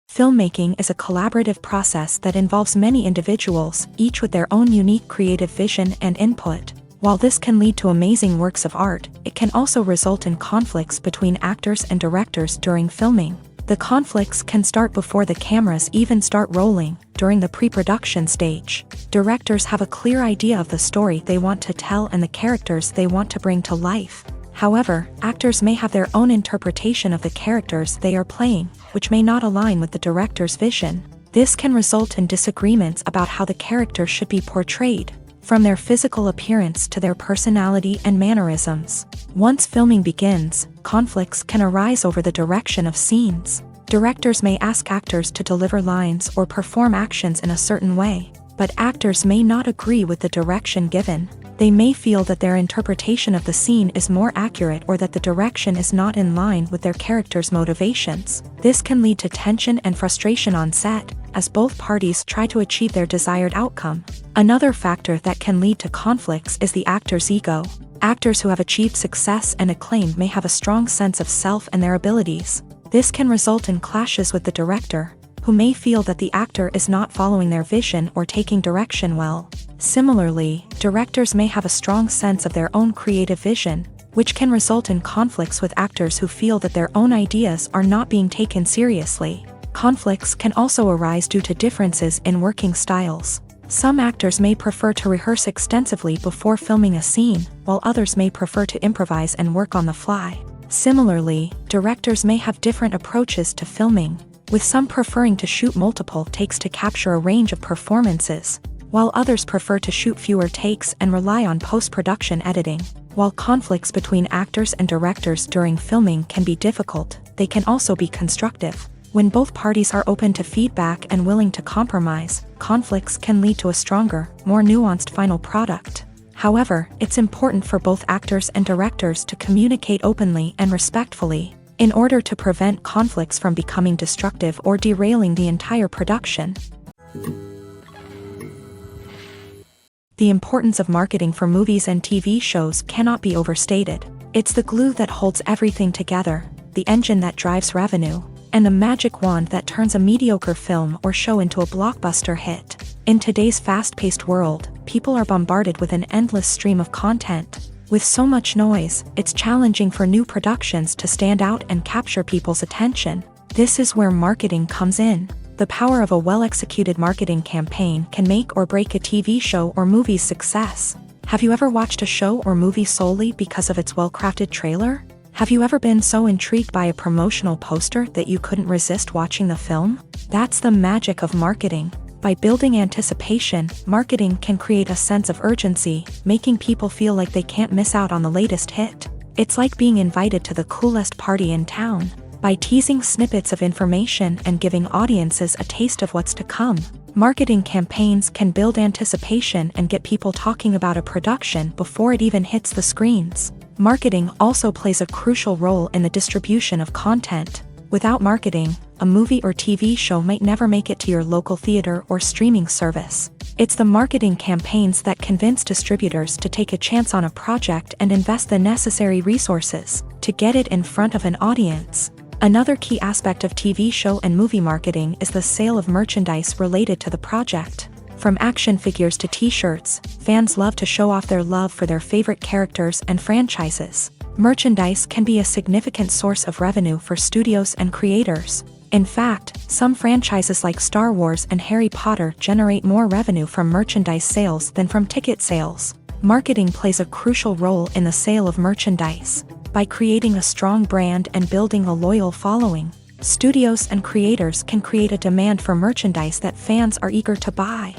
Speaker 1: Filmmaking is a collaborative process that involves many individuals, each with their own unique creative vision and input. While this can lead to amazing works of art, it can also result in conflicts between actors and directors during filming. The conflicts can start before the cameras even start rolling, during the pre-production stage. Directors have a clear idea of the story they want to tell and the characters they want to bring to life. However, actors may have their own interpretation of the characters they are playing, which may not align with the director's vision. This can result in disagreements about how the character should be portrayed, from their physical appearance to their personality and mannerisms. Once filming begins, conflicts can arise over the direction of scenes. Directors may ask actors to deliver lines or perform actions in a certain way, but actors may not agree with the direction given. They may feel that their interpretation of the scene is more accurate or that the direction is not in line with their character's motivations. This can lead to tension and frustration on set, as both parties try to achieve their desired outcome. Another factor that can lead to conflicts is the actor's ego. Actors who have achieved success and acclaim may have a strong sense of self and their abilities. This can result in clashes with the director, who may feel that the actor is not following their vision or taking direction well. Similarly, directors may have a strong sense of their own creative vision, which can result in conflicts with actors who feel that their own ideas are not being taken seriously. Conflicts can also arise due to differences in working styles. Some actors may prefer to rehearse extensively before filming a scene, while others may prefer to improvise and work on the fly. Similarly, directors may have different approaches to filming, with some preferring to shoot multiple takes to capture a range of performances, while others prefer to shoot fewer takes and rely on post-production editing. While conflicts between actors and directors during filming can be difficult, they can also be constructive. When both parties are open to feedback and willing to compromise, conflicts can lead to a stronger, more nuanced final product. However, it's important for both actors and directors to communicate openly and respectfully, in order to prevent conflicts from becoming destructive or derailing the entire production. The importance of marketing for movies and TV shows cannot be overstated. It's the glue that holds everything together, the engine that drives revenue, and the magic wand that turns a mediocre film or show into a blockbuster hit. In today's fast-paced world, people are bombarded with an endless stream of content. With so much noise, it's challenging for new productions to stand out and capture people's attention. This is where marketing comes in. The power of a well-executed marketing campaign can make or break a TV show or movie's success. Have you ever watched a show or movie solely because of its well-crafted trailer? Have you ever been so intrigued by a promotional poster that you couldn't resist watching the film? That's the magic of marketing. By building anticipation, marketing can create a sense of urgency, making people feel like they can't miss out on the latest hit. It's like being invited to the coolest party in town. by teasing snippets of information and giving audiences a taste of what's to come. Marketing campaigns can build anticipation and get people talking about a production before it even hits the screens. Marketing also plays a crucial role in the distribution of content. Without marketing, a movie or TV show might never make it to your local theater or streaming service. It's the marketing campaigns that convince distributors to take a chance on a project and invest the necessary resources to get it in front of an audience. Another key aspect of TV show and movie marketing is the sale of merchandise related to the project. From action figures to t-shirts, fans love to show off their love for their favorite characters and franchises. Merchandise can be a significant source of revenue for studios and creators. In fact, some franchises like Star Wars and Harry Potter generate more revenue from merchandise sales than from ticket sales. Marketing plays a crucial role in the sale of merchandise. By creating a strong brand and building a loyal following, studios and creators can create a demand for merchandise that fans are eager to buy.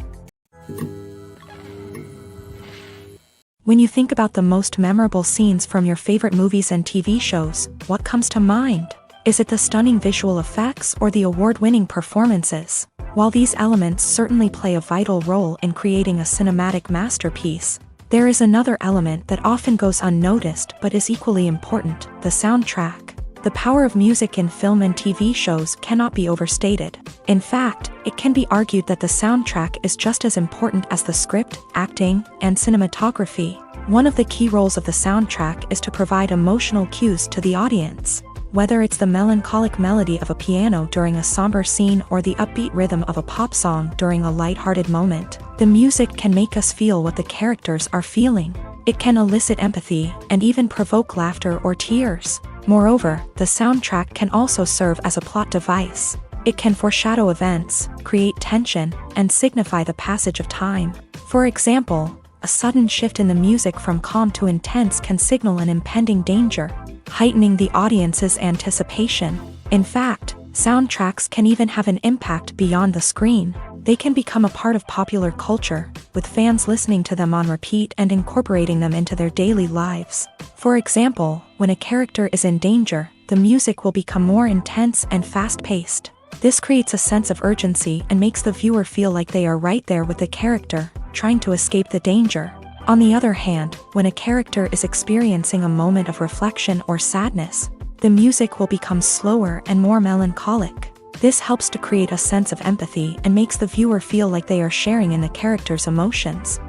Speaker 1: When you think about the most memorable scenes from your favorite movies and TV shows, what comes to mind? Is it the stunning visual effects or the award-winning performances? While these elements certainly play a vital role in creating a cinematic masterpiece, there is another element that often goes unnoticed but is equally important: the soundtrack. The power of music in film and TV shows cannot be overstated. In fact, it can be argued that the soundtrack is just as important as the script, acting, and cinematography. One of the key roles of the soundtrack is to provide emotional cues to the audience. Whether it's the melancholic melody of a piano during a somber scene or the upbeat rhythm of a pop song during a light-hearted moment, the music can make us feel what the characters are feeling. It can elicit empathy and even provoke laughter or tears. Moreover, the soundtrack can also serve as a plot device. It can foreshadow events, create tension, and signify the passage of time. For example, a sudden shift in the music from calm to intense can signal an impending danger, heightening the audience's anticipation. In fact, soundtracks can even have an impact beyond the screen. They can become a part of popular culture, with fans listening to them on repeat and incorporating them into their daily lives. For example, when a character is in danger, the music will become more intense and fast-paced. This creates a sense of urgency and makes the viewer feel like they are right there with the character, trying to escape the danger. On the other hand, when a character is experiencing a moment of reflection or sadness, the music will become slower and more melancholic. This helps to create a sense of empathy and makes the viewer feel like they are sharing in the character's emotions.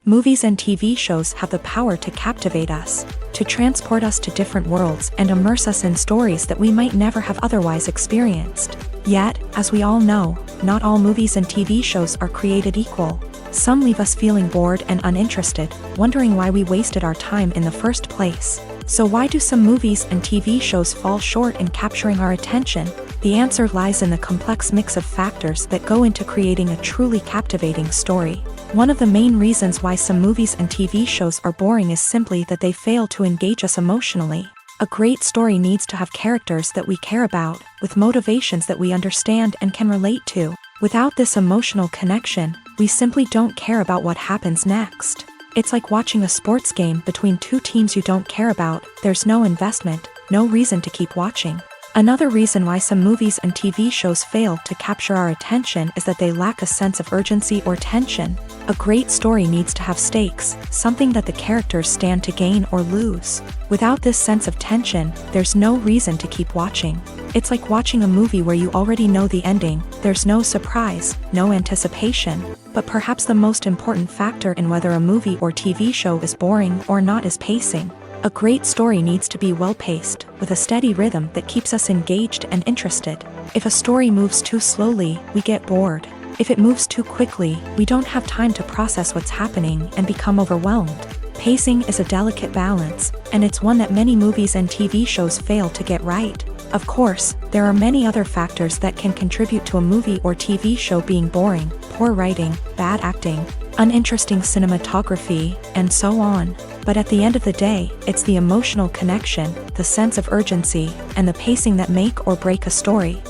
Speaker 1: Movies and TV shows have the power to captivate us, to transport us to different worlds and immerse us in stories that we might never have otherwise experienced. Yet, as we all know, not all movies and TV shows are created equal. Some leave us feeling bored and uninterested, wondering why we wasted our time in the first place. So why do some movies and TV shows fall short in capturing our attention? The answer lies in the complex mix of factors that go into creating a truly captivating story. One of the main reasons why some movies and TV shows are boring is simply that they fail to engage us emotionally. A great story needs to have characters that we care about, with motivations that we understand and can relate to. Without this emotional connection, we simply don't care about what happens next. It's like watching a sports game between two teams you don't care about. There's no investment, no reason to keep watching. Another reason why some movies and TV shows fail to capture our attention is that they lack a sense of urgency or tension. A great story needs to have stakes, something that the characters stand to gain or lose. Without this sense of tension, there's no reason to keep watching. It's like watching a movie where you already know the ending. There's no surprise, no anticipation. But perhaps the most important factor in whether a movie or TV show is boring or not is pacing. A great story needs to be well-paced, with a steady rhythm that keeps us engaged and interested. If a story moves too slowly, we get bored. If it moves too quickly, we don't have time to process what's happening and become overwhelmed. Pacing is a delicate balance, and it's one that many movies and TV shows fail to get right. Of course, there are many other factors that can contribute to a movie or TV show being boring: poor writing, bad acting, uninteresting cinematography, and so on. But at the end of the day, it's the emotional connection, the sense of urgency, and the pacing that make or break a story.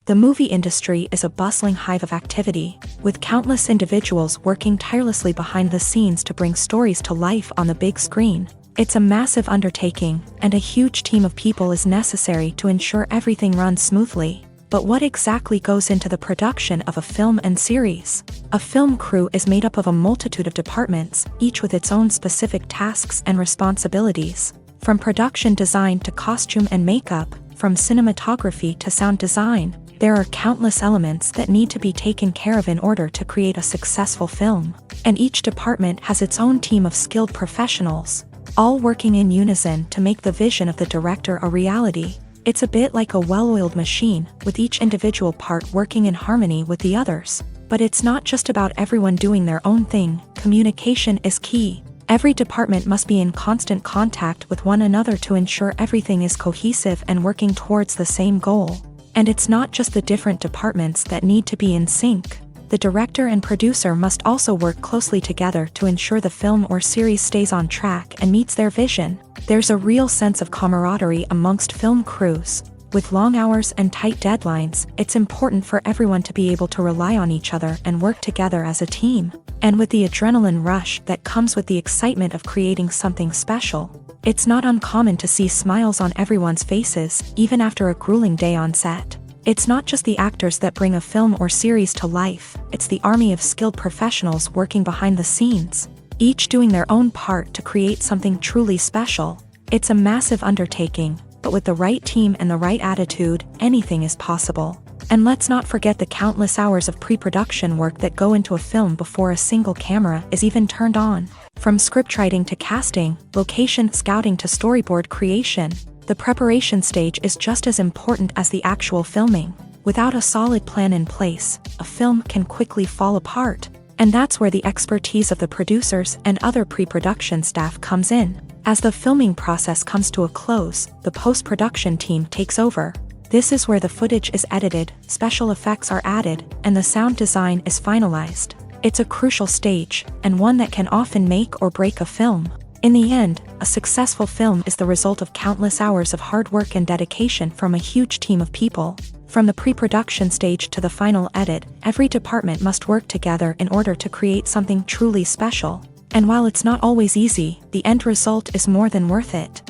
Speaker 1: The movie industry is a bustling hive of activity, with countless individuals working tirelessly behind the scenes to bring stories to life on the big screen. It's a massive undertaking, and a huge team of people is necessary to ensure everything runs smoothly. But what exactly goes into the production of a film and series? A film crew is made up of a multitude of departments, each with its own specific tasks and responsibilities. From production design to costume and makeup, from cinematography to sound design, there are countless elements that need to be taken care of in order to create a successful film. And each department has its own team of skilled professionals, all working in unison to make the vision of the director a reality. It's a bit like a well-oiled machine, with each individual part working in harmony with the others. But it's not just about everyone doing their own thing. Communication is key. Every department must be in constant contact with one another to ensure everything is cohesive and working towards the same goal. And it's not just the different departments that need to be in sync. The director and producer must also work closely together to ensure the film or series stays on track and meets their vision. There's a real sense of camaraderie amongst film crews. With long hours and tight deadlines, it's important for everyone to be able to rely on each other and work together as a team. And with the adrenaline rush that comes with the excitement of creating something special, it's not uncommon to see smiles on everyone's faces, even after a grueling day on set. It's not just the actors that bring a film or series to life, it's the army of skilled professionals working behind the scenes, each doing their own part to create something truly special. It's a massive undertaking, but with the right team and the right attitude, anything is possible. And let's not forget the countless hours of pre-production work that go into a film before a single camera is even turned on. From scriptwriting to casting, location scouting to storyboard creation, the preparation stage is just as important as the actual filming. Without a solid plan in place, a film can quickly fall apart. And that's where the expertise of the producers and other pre-production staff comes in. As the filming process comes to a close, the post-production team takes over. This is where the footage is edited, special effects are added, and the sound design is finalized. It's a crucial stage, and one that can often make or break a film. In the end, a successful film is the result of countless hours of hard work and dedication from a huge team of people. From the pre-production stage to the final edit, every department must work together in order to create something truly special. And while it's not always easy, the end result is more than worth it.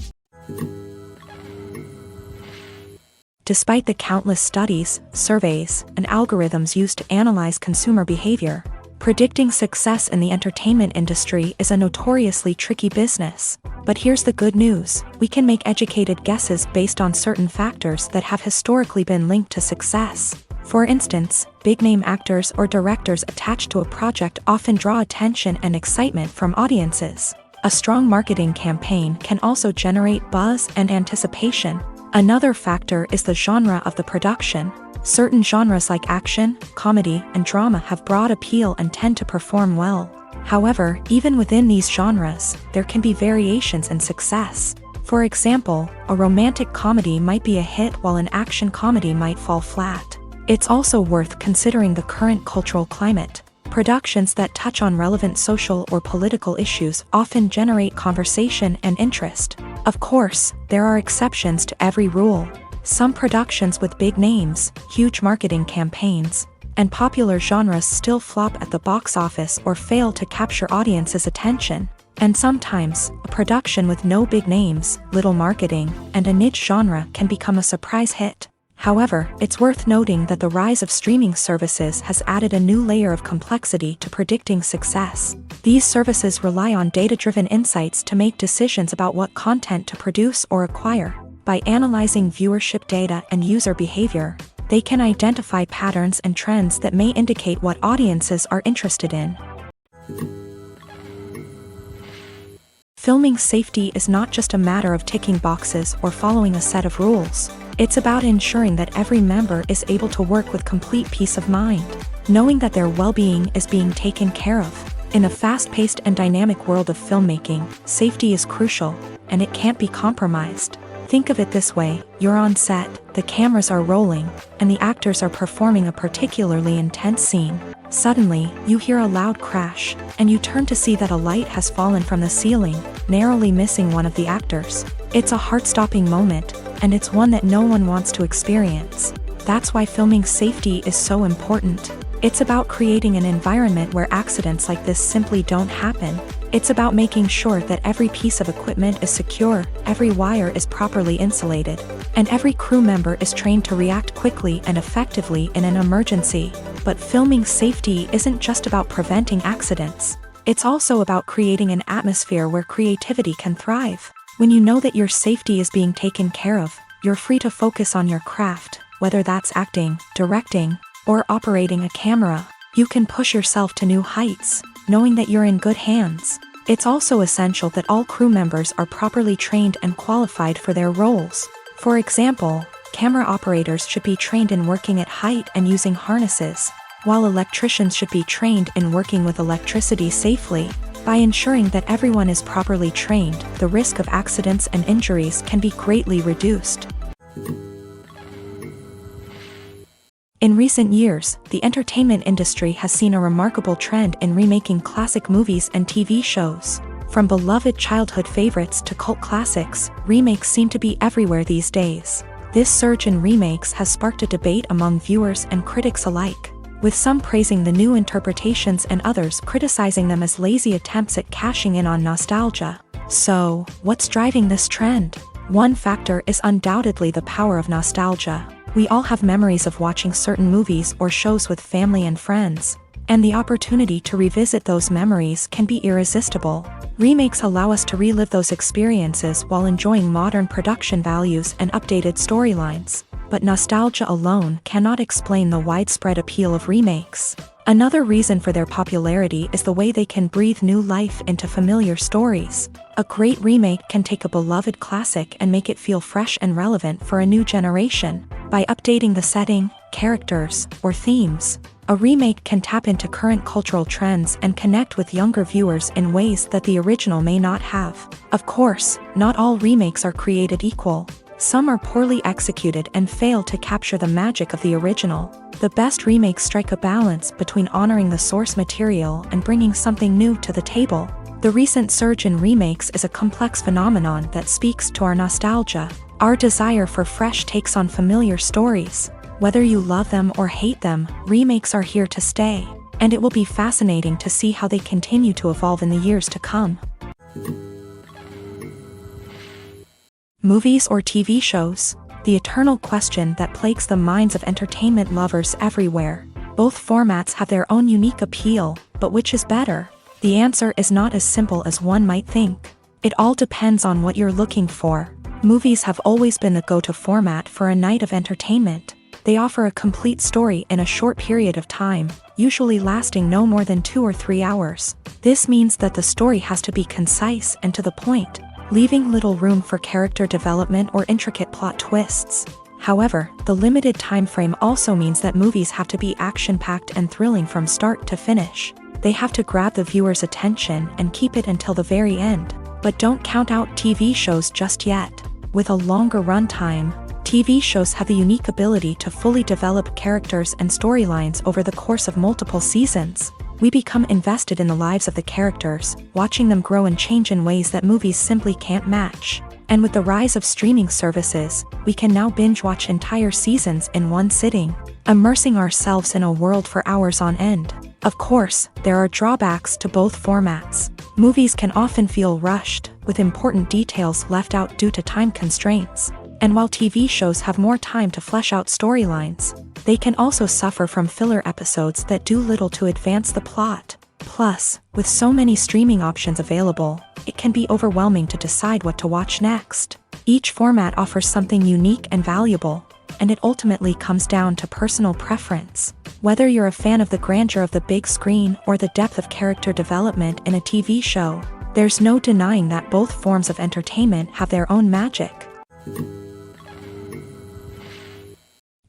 Speaker 1: Despite the countless studies, surveys, and algorithms used to analyze consumer behavior, predicting success in the entertainment industry is a notoriously tricky business. But here's the good news: we can make educated guesses based on certain factors that have historically been linked to success. For instance, big-name actors or directors attached to a project often draw attention and excitement from audiences. A strong marketing campaign can also generate buzz and anticipation. Another factor is the genre of the production. Certain genres like action, comedy, and drama have broad appeal and tend to perform well. However, even within these genres, there can be variations in success. For example, a romantic comedy might be a hit while an action comedy might fall flat. It's also worth considering the current cultural climate. Productions that touch on relevant social or political issues often generate conversation and interest. Of course, there are exceptions to every rule. Some productions with big names, huge marketing campaigns, and popular genres still flop at the box office or fail to capture audiences' attention. And sometimes, a production with no big names, little marketing, and a niche genre can become a surprise hit. However, it's worth noting that the rise of streaming services has added a new layer of complexity to predicting success. These services rely on data-driven insights to make decisions about what content to produce or acquire. By analyzing viewership data and user behavior, they can identify patterns and trends that may indicate what audiences are interested in. Filming safety is not just a matter of ticking boxes or following a set of rules. It's about ensuring that every member is able to work with complete peace of mind, knowing that their well-being is being taken care of. In a fast-paced and dynamic world of filmmaking, safety is crucial, and it can't be compromised. Think of it this way: you're on set, the cameras are rolling, and the actors are performing a particularly intense scene. Suddenly, you hear a loud crash, and you turn to see that a light has fallen from the ceiling, narrowly missing one of the actors. It's a heart-stopping moment, and it's one that no one wants to experience. That's why filming safety is so important. It's about creating an environment where accidents like this simply don't happen. It's about making sure that every piece of equipment is secure, every wire is properly insulated, and every crew member is trained to react quickly and effectively in an emergency. But filming safety isn't just about preventing accidents. It's also about creating an atmosphere where creativity can thrive. When you know that your safety is being taken care of, you're free to focus on your craft, whether that's acting, directing, or operating a camera. You can push yourself to new heights, knowing that you're in good hands. It's also essential that all crew members are properly trained and qualified for their roles. For example, camera operators should be trained in working at height and using harnesses, while electricians should be trained in working with electricity safely. By ensuring that everyone is properly trained, the risk of accidents and injuries can be greatly reduced. In recent years, the entertainment industry has seen a remarkable trend in remaking classic movies and TV shows. From beloved childhood favorites to cult classics, remakes seem to be everywhere these days. This surge in remakes has sparked a debate among viewers and critics alike, with some praising the new interpretations and others criticizing them as lazy attempts at cashing in on nostalgia. So, what's driving this trend? One factor is undoubtedly the power of nostalgia. We all have memories of watching certain movies or shows with family and friends, and the opportunity to revisit those memories can be irresistible. Remakes allow us to relive those experiences while enjoying modern production values and updated storylines. But nostalgia alone cannot explain the widespread appeal of remakes. Another reason for their popularity is the way they can breathe new life into familiar stories. A great remake can take a beloved classic and make it feel fresh and relevant for a new generation. By updating the setting, characters, or themes, a remake can tap into current cultural trends and connect with younger viewers in ways that the original may not have. Of course, not all remakes are created equal. Some are poorly executed and fail to capture the magic of the original. The best remakes strike a balance between honoring the source material and bringing something new to the table. The recent surge in remakes is a complex phenomenon that speaks to our nostalgia, our desire for fresh takes on familiar stories. Whether you love them or hate them, remakes are here to stay, and it will be fascinating to see how they continue to evolve in the years to come. Movies or TV shows? The eternal question that plagues the minds of entertainment lovers everywhere. Both formats have their own unique appeal, but which is better? The answer is not as simple as one might think. It all depends on what you're looking for. Movies have always been the go-to format for a night of entertainment. They offer a complete story in a short period of time, usually lasting no more than 2 or 3 hours. This means that the story has to be concise and to the point, leaving little room for character development or intricate plot twists. However, the limited time frame also means that movies have to be action-packed and thrilling from start to finish. They have to grab the viewer's attention and keep it until the very end. But don't count out TV shows just yet. With a longer runtime, TV shows have the unique ability to fully develop characters and storylines over the course of multiple seasons. We become invested in the lives of the characters, watching them grow and change in ways that movies simply can't match. And with the rise of streaming services, we can now binge-watch entire seasons in one sitting, immersing ourselves in a world for hours on end. Of course, there are drawbacks to both formats. Movies can often feel rushed, with important details left out due to time constraints. And while TV shows have more time to flesh out storylines, they can also suffer from filler episodes that do little to advance the plot. Plus, with so many streaming options available, it can be overwhelming to decide what to watch next. Each format offers something unique and valuable, and it ultimately comes down to personal preference. Whether you're a fan of the grandeur of the big screen or the depth of character development in a TV show, there's no denying that both forms of entertainment have their own magic.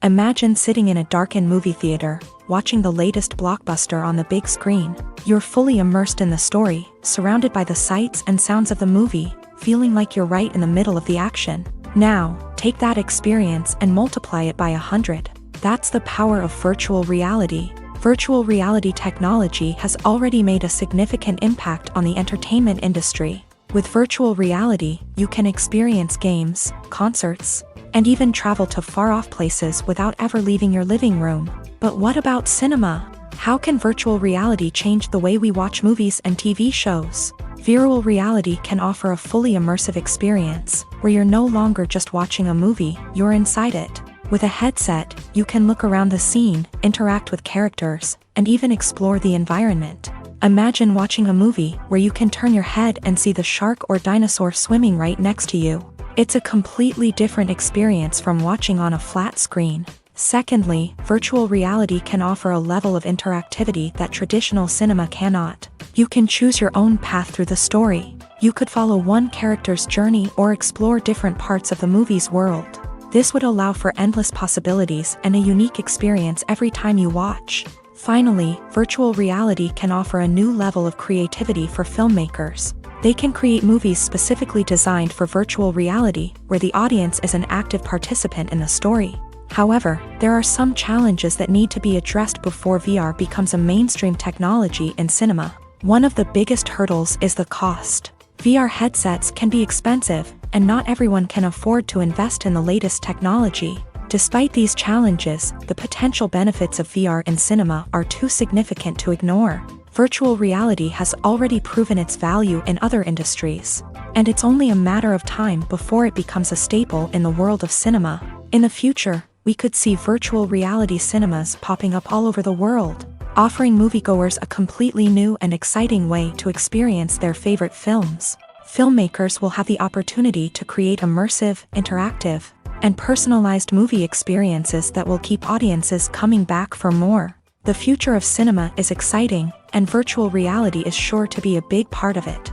Speaker 1: Imagine sitting in a darkened movie theater, watching the latest blockbuster on the big screen. You're fully immersed in the story, surrounded by the sights and sounds of the movie, feeling like you're right in the middle of the action. Now, take that experience and multiply it by 100. That's the power of virtual reality. Virtual reality technology has already made a significant impact on the entertainment industry. With virtual reality, you can experience games, concerts, and even travel to far-off places without ever leaving your living room. But what about cinema? How can virtual reality change the way we watch movies and TV shows? Virtual reality can offer a fully immersive experience, where you're no longer just watching a movie, you're inside it. With a headset, you can look around the scene, interact with characters, and even explore the environment. Imagine watching a movie where you can turn your head and see the shark or dinosaur swimming right next to you. It's a completely different experience from watching on a flat screen. Secondly, virtual reality can offer a level of interactivity that traditional cinema cannot. You can choose your own path through the story. You could follow one character's journey or explore different parts of the movie's world. This would allow for endless possibilities and a unique experience every time you watch. Finally, virtual reality can offer a new level of creativity for filmmakers. They can create movies specifically designed for virtual reality, where the audience is an active participant in the story. However, there are some challenges that need to be addressed before VR becomes a mainstream technology in cinema. One of the biggest hurdles is the cost. VR headsets can be expensive, and not everyone can afford to invest in the latest technology. Despite these challenges, the potential benefits of VR in cinema are too significant to ignore. Virtual reality has already proven its value in other industries, and it's only a matter of time before it becomes a staple in the world of cinema. In the future, we could see virtual reality cinemas popping up all over the world, offering moviegoers a completely new and exciting way to experience their favorite films. Filmmakers will have the opportunity to create immersive, interactive, and personalized movie experiences that will keep audiences coming back for more. The future of cinema is exciting, and virtual reality is sure to be a big part of it.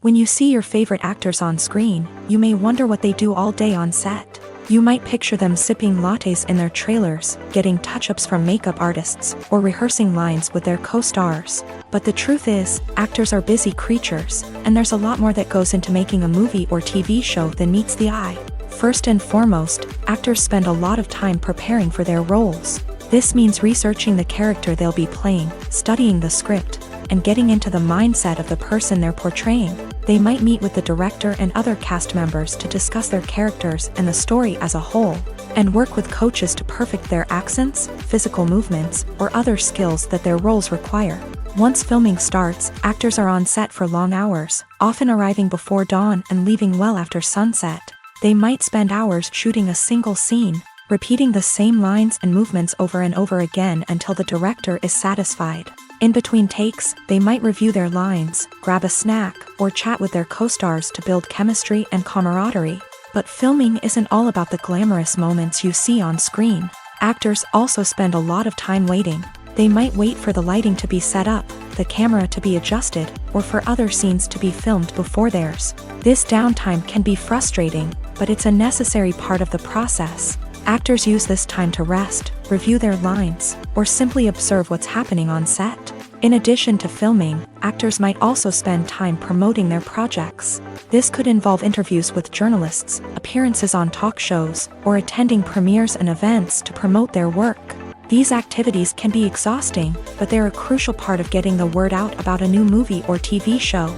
Speaker 1: When you see your favorite actors on screen, you may wonder what they do all day on set. You might picture them sipping lattes in their trailers, getting touch-ups from makeup artists, or rehearsing lines with their co-stars. But the truth is, actors are busy creatures, and there's a lot more that goes into making a movie or TV show than meets the eye. First and foremost, actors spend a lot of time preparing for their roles. This means researching the character they'll be playing, studying the script, and getting into the mindset of the person they're portraying. They might meet with the director and other cast members to discuss their characters and the story as a whole, and work with coaches to perfect their accents, physical movements, or other skills that their roles require. Once filming starts, actors are on set for long hours, often arriving before dawn and leaving well after sunset. They might spend hours shooting a single scene, repeating the same lines and movements over and over again until the director is satisfied. In between takes, they might review their lines, grab a snack, or chat with their co-stars to build chemistry and camaraderie. But filming isn't all about the glamorous moments you see on screen. Actors also spend a lot of time waiting. They might wait for the lighting to be set up, the camera to be adjusted, or for other scenes to be filmed before theirs. This downtime can be frustrating, but it's a necessary part of the process. Actors use this time to rest, review their lines, or simply observe what's happening on set. In addition to filming, actors might also spend time promoting their projects. This could involve interviews with journalists, appearances on talk shows, or attending premieres and events to promote their work. These activities can be exhausting, but they're a crucial part of getting the word out about a new movie or TV show.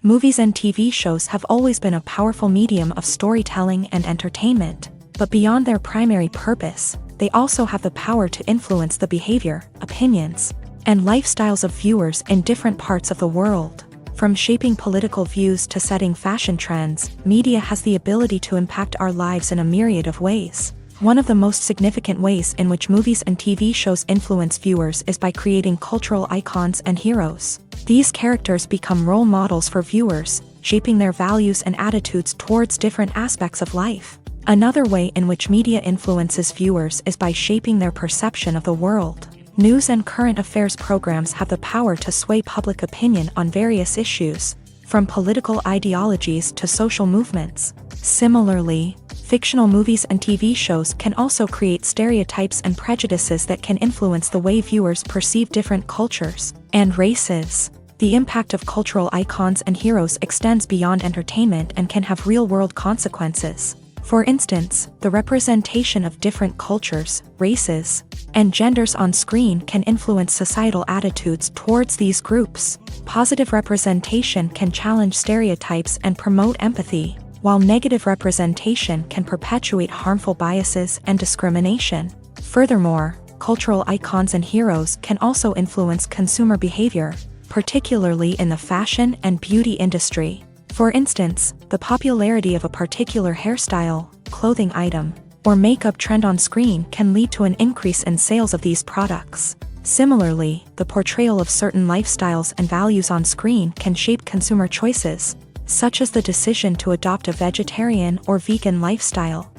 Speaker 1: Movies and TV shows have always been a powerful medium of storytelling and entertainment, but beyond their primary purpose, they also have the power to influence the behavior, opinions, and lifestyles of viewers in different parts of the world. From shaping political views to setting fashion trends, media has the ability to impact our lives in a myriad of ways. One of the most significant ways in which movies and TV shows influence viewers is by creating cultural icons and heroes. These characters become role models for viewers, shaping their values and attitudes towards different aspects of life. Another way in which media influences viewers is by shaping their perception of the world. News and current affairs programs have the power to sway public opinion on various issues, from political ideologies to social movements. Similarly, fictional movies and TV shows can also create stereotypes and prejudices that can influence the way viewers perceive different cultures and races. The impact of cultural icons and heroes extends beyond entertainment and can have real-world consequences. For instance, the representation of different cultures, races, and genders on screen can influence societal attitudes towards these groups. Positive representation can challenge stereotypes and promote empathy, while negative representation can perpetuate harmful biases and discrimination. Furthermore, cultural icons and heroes can also influence consumer behavior, particularly in the fashion and beauty industry. For instance, the popularity of a particular hairstyle, clothing item, or makeup trend on screen can lead to an increase in sales of these products. Similarly, the portrayal of certain lifestyles and values on screen can shape consumer choices, such as the decision to adopt a vegetarian or vegan lifestyle.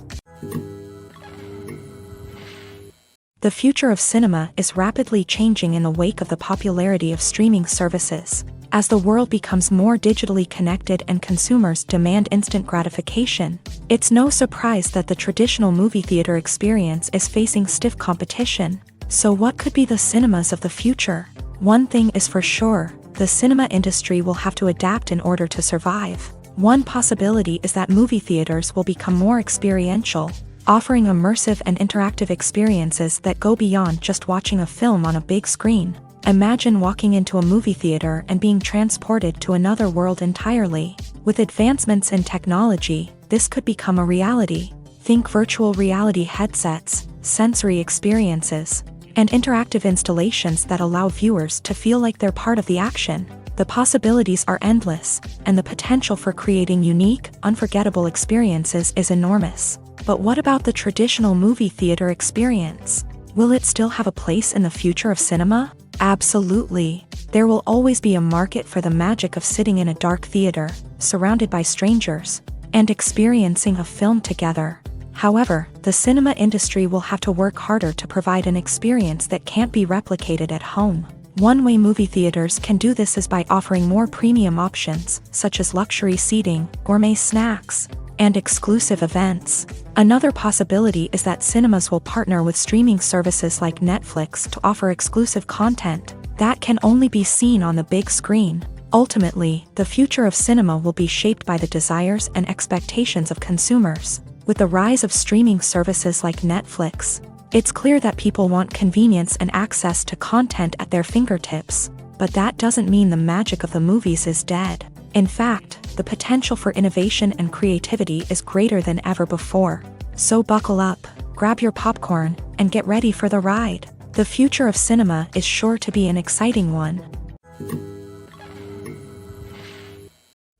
Speaker 1: The future of cinema is rapidly changing in the wake of the popularity of streaming services. As the world becomes more digitally connected and consumers demand instant gratification, it's no surprise that the traditional movie theater experience is facing stiff competition. So what could be the cinemas of the future? One thing is for sure, the cinema industry will have to adapt in order to survive. One possibility is that movie theaters will become more experiential, offering immersive and interactive experiences that go beyond just watching a film on a big screen. Imagine walking into a movie theater and being transported to another world entirely. With advancements in technology, this could become a reality. Think virtual reality headsets, sensory experiences, and interactive installations that allow viewers to feel like they're part of the action. The possibilities are endless, and the potential for creating unique, unforgettable experiences is enormous. But what about the traditional movie theater experience? Will it still have a place in the future of cinema? Absolutely. There will always be a market for the magic of sitting in a dark theater, surrounded by strangers, and experiencing a film together. However, the cinema industry will have to work harder to provide an experience that can't be replicated at home. One way movie theaters can do this is by offering more premium options, such as luxury seating, gourmet snacks, and exclusive events. Another possibility is that cinemas will partner with streaming services like Netflix to offer exclusive content that can only be seen on the big screen. Ultimately, the future of cinema will be shaped by the desires and expectations of consumers. With the rise of streaming services like Netflix, it's clear that people want convenience and access to content at their fingertips. But that doesn't mean the magic of the movies is dead. In fact, the potential for innovation and creativity is greater than ever before. So buckle up, grab your popcorn, and get ready for the ride. The future of cinema is sure to be an exciting one.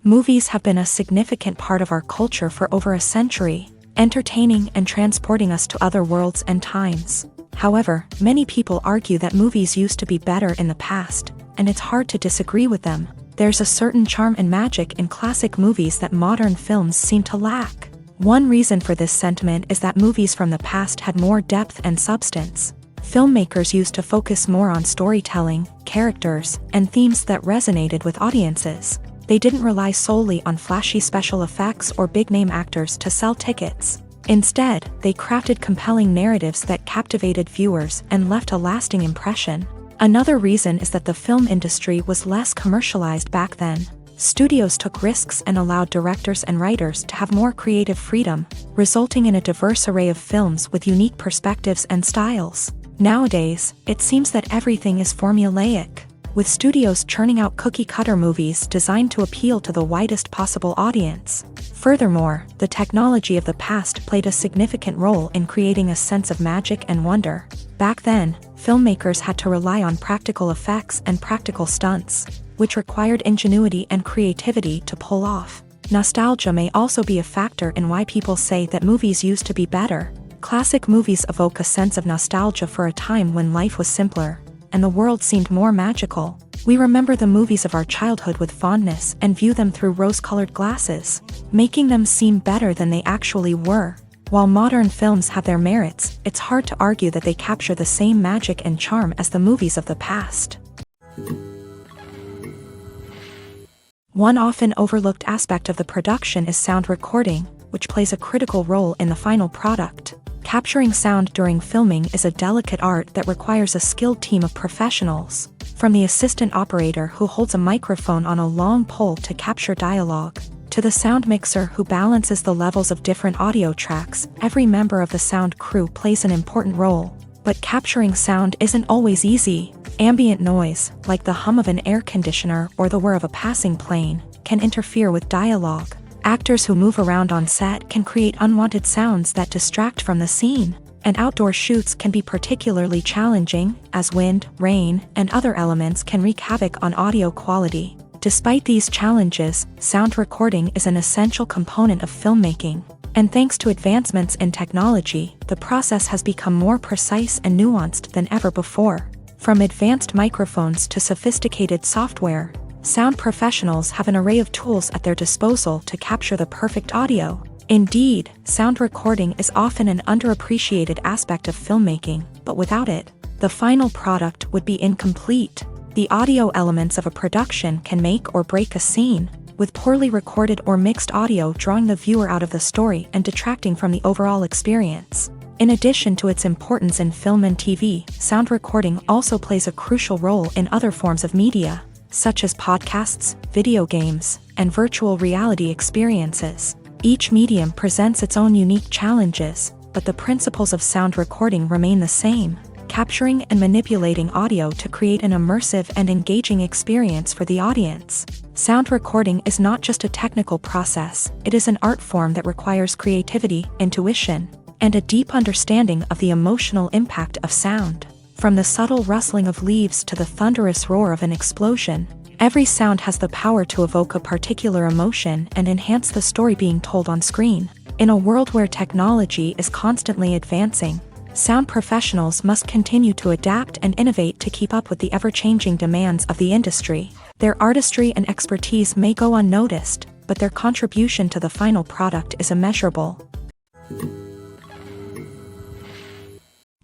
Speaker 1: Movies have been a significant part of our culture for over a century, entertaining and transporting us to other worlds and times. However, many people argue that movies used to be better in the past, and it's hard to disagree with them. There's a certain charm and magic in classic movies that modern films seem to lack. One reason for this sentiment is that movies from the past had more depth and substance. Filmmakers used to focus more on storytelling, characters, and themes that resonated with audiences. They didn't rely solely on flashy special effects or big-name actors to sell tickets. Instead, they crafted compelling narratives that captivated viewers and left a lasting impression. Another reason is that the film industry was less commercialized back then. Studios took risks and allowed directors and writers to have more creative freedom, resulting in a diverse array of films with unique perspectives and styles. Nowadays, it seems that everything is formulaic, with studios churning out cookie-cutter movies designed to appeal to the widest possible audience. Furthermore, the technology of the past played a significant role in creating a sense of magic and wonder. Back then, filmmakers had to rely on practical effects and practical stunts, which required ingenuity and creativity to pull off. Nostalgia may also be a factor in why people say that movies used to be better. Classic movies evoke a sense of nostalgia for a time when life was simpler, and the world seemed more magical. We remember the movies of our childhood with fondness and view them through rose-colored glasses, making them seem better than they actually were. While modern films have their merits, it's hard to argue that they capture the same magic and charm as the movies of the past. One often overlooked aspect of the production is sound recording, which plays a critical role in the final product. Capturing sound during filming is a delicate art that requires a skilled team of professionals. From the assistant operator who holds a microphone on a long pole to capture dialogue, To the sound mixer who balances the levels of different audio tracks, every member of the sound crew plays an important role. But capturing sound isn't always easy. Ambient noise, like the hum of an air conditioner or the whir of a passing plane, can interfere with dialogue. Actors who move around on set can create unwanted sounds that distract from the scene. And outdoor shoots can be particularly challenging, as wind, rain, and other elements can wreak havoc on audio quality. Despite these challenges, sound recording is an essential component of filmmaking. And thanks to advancements in technology, the process has become more precise and nuanced than ever before. From advanced microphones to sophisticated software, sound professionals have an array of tools at their disposal to capture the perfect audio. Indeed, sound recording is often an underappreciated aspect of filmmaking, but without it, the final product would be incomplete. The audio elements of a production can make or break a scene, with poorly recorded or mixed audio drawing the viewer out of the story and detracting from the overall experience. In addition to its importance in film and TV, sound recording also plays a crucial role in other forms of media, such as podcasts, video games, and virtual reality experiences. Each medium presents its own unique challenges, but the principles of sound recording remain the same: capturing and manipulating audio to create an immersive and engaging experience for the audience. Sound recording is not just a technical process, it is an art form that requires creativity, intuition, and a deep understanding of the emotional impact of sound. From the subtle rustling of leaves to the thunderous roar of an explosion, every sound has the power to evoke a particular emotion and enhance the story being told on screen. In a world where technology is constantly advancing, sound professionals must continue to adapt and innovate to keep up with the ever-changing demands of the industry. Their artistry and expertise may go unnoticed, but their contribution to the final product is immeasurable.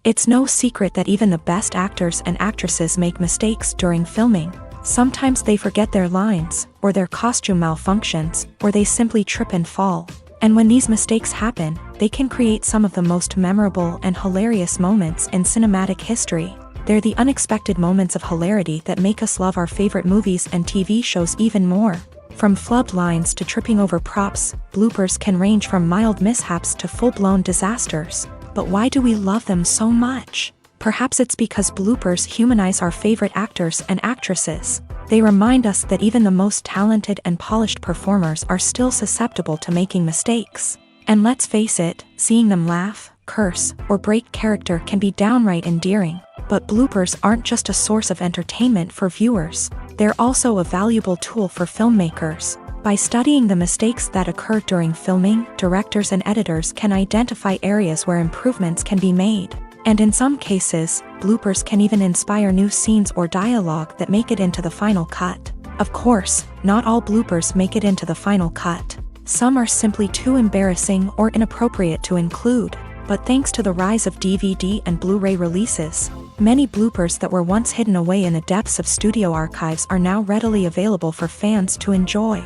Speaker 1: It's no secret that even the best actors and actresses make mistakes during filming. Sometimes they forget their lines, or their costume malfunctions, or they simply trip and fall. And when these mistakes happen, they can create some of the most memorable and hilarious moments in cinematic history. They're the unexpected moments of hilarity that make us love our favorite movies and TV shows even more. From flubbed lines to tripping over props, bloopers can range from mild mishaps to full-blown disasters. But why do we love them so much? Perhaps it's because bloopers humanize our favorite actors and actresses. They remind us that even the most talented and polished performers are still susceptible to making mistakes. And let's face it, seeing them laugh, curse, or break character can be downright endearing. But bloopers aren't just a source of entertainment for viewers. They're also a valuable tool for filmmakers. By studying the mistakes that occur during filming, directors and editors can identify areas where improvements can be made. And in some cases, bloopers can even inspire new scenes or dialogue that make it into the final cut. Of course, not all bloopers make it into the final cut. Some are simply too embarrassing or inappropriate to include. But thanks to the rise of DVD and Blu-ray releases, many bloopers that were once hidden away in the depths of studio archives are now readily available for fans to enjoy.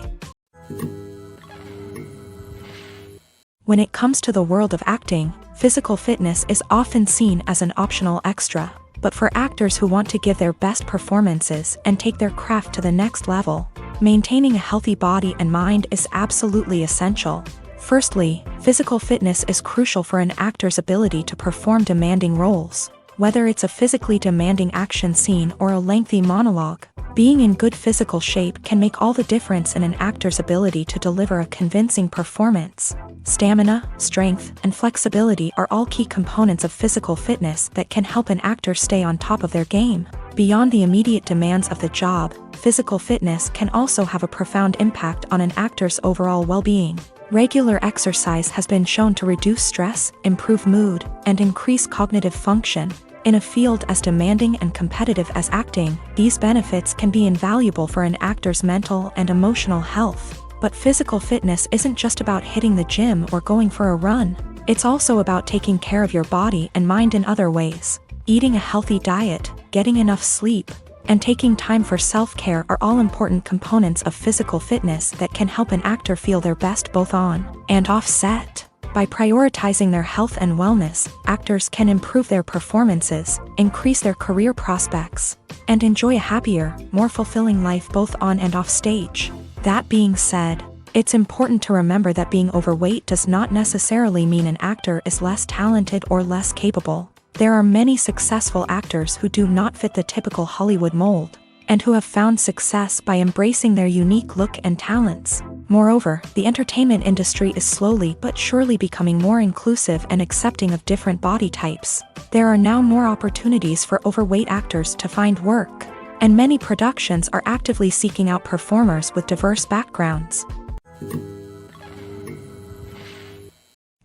Speaker 1: When it comes to the world of acting, physical fitness is often seen as an optional extra. But for actors who want to give their best performances and take their craft to the next level, maintaining a healthy body and mind is absolutely essential. Firstly, physical fitness is crucial for an actor's ability to perform demanding roles. Whether it's a physically demanding action scene or a lengthy monologue, being in good physical shape can make all the difference in an actor's ability to deliver a convincing performance. Stamina, strength, and flexibility are all key components of physical fitness that can help an actor stay on top of their game. Beyond the immediate demands of the job, physical fitness can also have a profound impact on an actor's overall well-being. Regular exercise has been shown to reduce stress, improve mood, and increase cognitive function. In a field as demanding and competitive as acting, these benefits can be invaluable for an actor's mental and emotional health. But physical fitness isn't just about hitting the gym or going for a run. It's also about taking care of your body and mind in other ways. Eating a healthy diet, getting enough sleep, and taking time for self-care are all important components of physical fitness that can help an actor feel their best both on and off set. By prioritizing their health and wellness, actors can improve their performances, increase their career prospects, and enjoy a happier, more fulfilling life both on and off stage. That being said, It's important to remember that being overweight does not necessarily mean an actor is less talented or less capable. There are many successful actors who do not fit the typical Hollywood mold, and who have found success by embracing their unique look and talents. Moreover, the entertainment industry is slowly but surely becoming more inclusive and accepting of different body types. There are now more opportunities for overweight actors to find work, and many productions are actively seeking out performers with diverse backgrounds.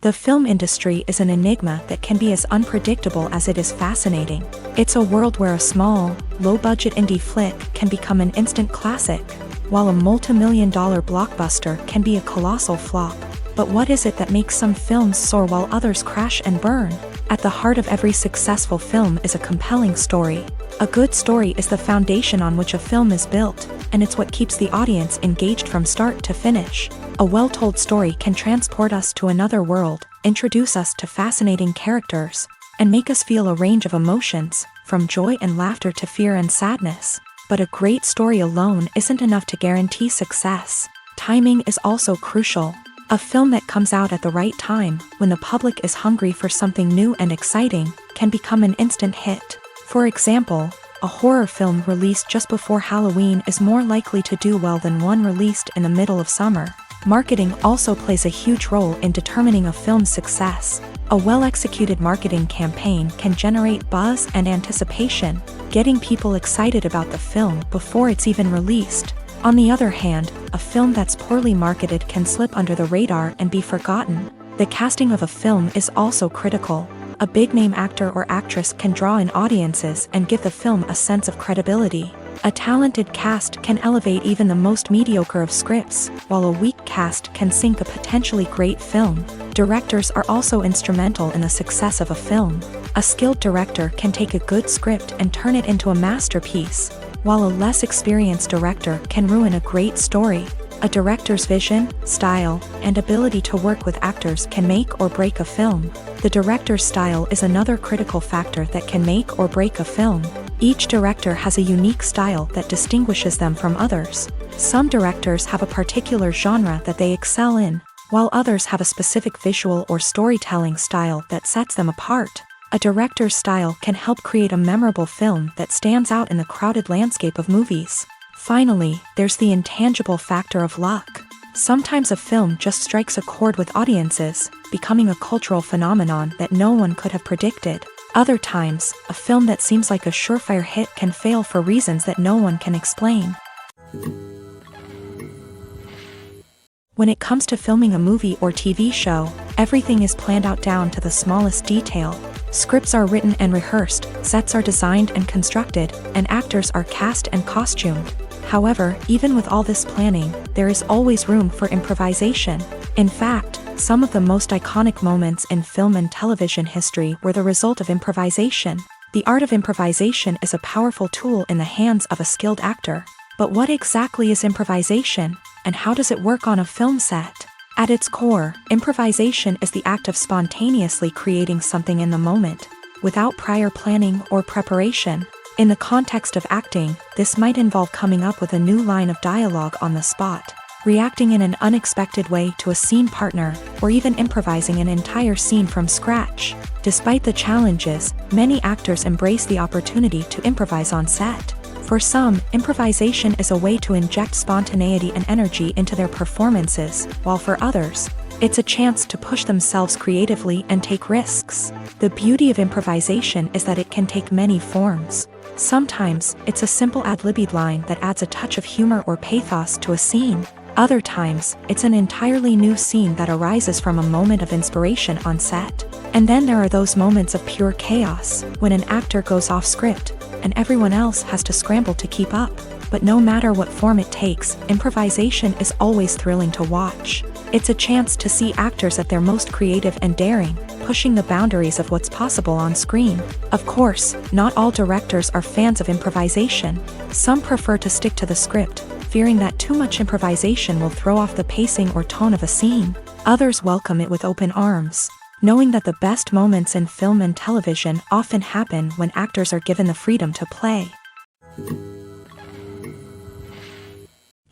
Speaker 1: The film industry is an enigma that can be as unpredictable as it is fascinating. It's a world where a small, low-budget indie flick can become an instant classic, while a multi-million-dollar blockbuster can be a colossal flop. But what is it that makes some films soar while others crash and burn? At the heart of every successful film is a compelling story. A good story is the foundation on which a film is built, and it's what keeps the audience engaged from start to finish. A well-told story can transport us to another world, introduce us to fascinating characters, and make us feel a range of emotions, from joy and laughter to fear and sadness. But a great story alone isn't enough to guarantee success. Timing is also crucial. A film that comes out at the right time, when the public is hungry for something new and exciting, can become an instant hit. For example, a horror film released just before Halloween is more likely to do well than one released in the middle of summer. Marketing also plays a huge role in determining a film's success. A well-executed marketing campaign can generate buzz and anticipation, getting people excited about the film before it's even released. On the other hand, a film that's poorly marketed can slip under the radar and be forgotten. The casting of a film is also critical. A big-name actor or actress can draw in audiences and give the film a sense of credibility. A talented cast can elevate even the most mediocre of scripts, while a weak cast can sink a potentially great film. Directors are also instrumental in the success of a film. A skilled director can take a good script and turn it into a masterpiece, while a less experienced director can ruin a great story. A director's vision, style, and ability to work with actors can make or break a film. The director's style is another critical factor that can make or break a film. Each director has a unique style that distinguishes them from others. Some directors have a particular genre that they excel in, while others have a specific visual or storytelling style that sets them apart. A director's style can help create a memorable film that stands out in the crowded landscape of movies. Finally, there's the intangible factor of luck. Sometimes a film just strikes a chord with audiences, becoming a cultural phenomenon that no one could have predicted. Other times, a film that seems like a surefire hit can fail for reasons that no one can explain. When it comes to filming a movie or TV show, everything is planned out down to the smallest detail. Scripts are written and rehearsed, sets are designed and constructed, and actors are cast and costumed. However, even with all this planning, there is always room for improvisation. In fact, some of the most iconic moments in film and television history were the result of improvisation. The art of improvisation is a powerful tool in the hands of a skilled actor. But what exactly is improvisation, and how does it work on a film set? At its core, improvisation is the act of spontaneously creating something in the moment, without prior planning or preparation. In the context of acting, this might involve coming up with a new line of dialogue on the spot, reacting in an unexpected way to a scene partner, or even improvising an entire scene from scratch. Despite the challenges, many actors embrace the opportunity to improvise on set. For some, improvisation is a way to inject spontaneity and energy into their performances, while for others, it's a chance to push themselves creatively and take risks. The beauty of improvisation is that it can take many forms. Sometimes, it's a simple ad-libbed line that adds a touch of humor or pathos to a scene. Other times, it's an entirely new scene that arises from a moment of inspiration on set. And then there are those moments of pure chaos, when an actor goes off script, and everyone else has to scramble to keep up. But no matter what form it takes, improvisation is always thrilling to watch. It's a chance to see actors at their most creative and daring, pushing the boundaries of what's possible on screen. Of course, not all directors are fans of improvisation. Some prefer to stick to the script, fearing that too much improvisation will throw off the pacing or tone of a scene. Others welcome it with open arms, knowing that the best moments in film and television often happen when actors are given the freedom to play.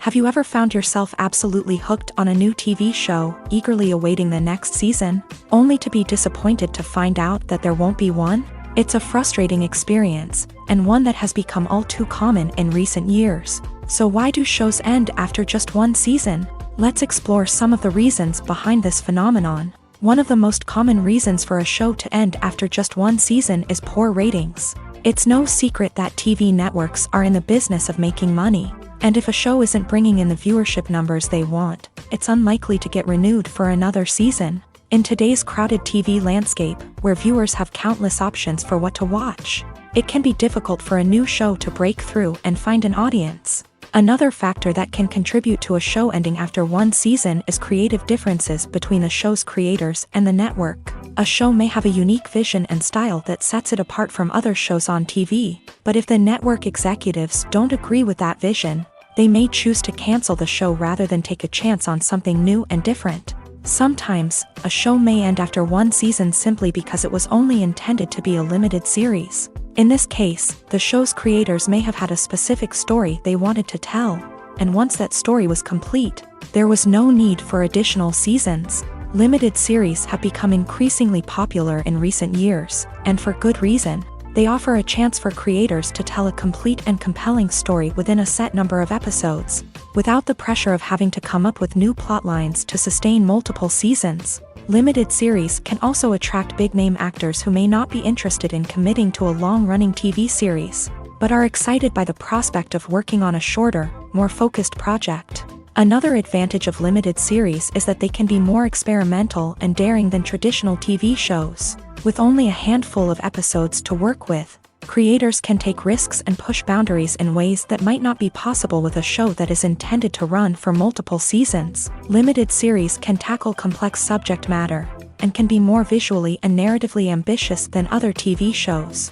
Speaker 1: Have you ever found yourself absolutely hooked on a new TV show, eagerly awaiting the next season, only to be disappointed to find out that there won't be one? It's a frustrating experience, and one that has become all too common in recent years. So why do shows end after just one season? Let's explore some of the reasons behind this phenomenon. One of the most common reasons for a show to end after just one season is poor ratings. It's no secret that TV networks are in the business of making money, and if a show isn't bringing in the viewership numbers they want, it's unlikely to get renewed for another season. In today's crowded TV landscape, where viewers have countless options for what to watch, it can be difficult for a new show to break through and find an audience. Another factor that can contribute to a show ending after one season is creative differences between the show's creators and the network. A show may have a unique vision and style that sets it apart from other shows on TV, but if the network executives don't agree with that vision, they may choose to cancel the show rather than take a chance on something new and different. Sometimes, a show may end after one season simply because it was only intended to be a limited series. In this case, the show's creators may have had a specific story they wanted to tell, and once that story was complete, there was no need for additional seasons. Limited series have become increasingly popular in recent years, and for good reason. They offer a chance for creators to tell a complete and compelling story within a set number of episodes, without the pressure of having to come up with new plotlines to sustain multiple seasons. Limited series can also attract big-name actors who may not be interested in committing to a long-running TV series, but are excited by the prospect of working on a shorter, more focused project. Another advantage of limited series is that they can be more experimental and daring than traditional TV shows. With only a handful of episodes to work with, creators can take risks and push boundaries in ways that might not be possible with a show that is intended to run for multiple seasons. Limited series can tackle complex subject matter, and can be more visually and narratively ambitious than other TV shows.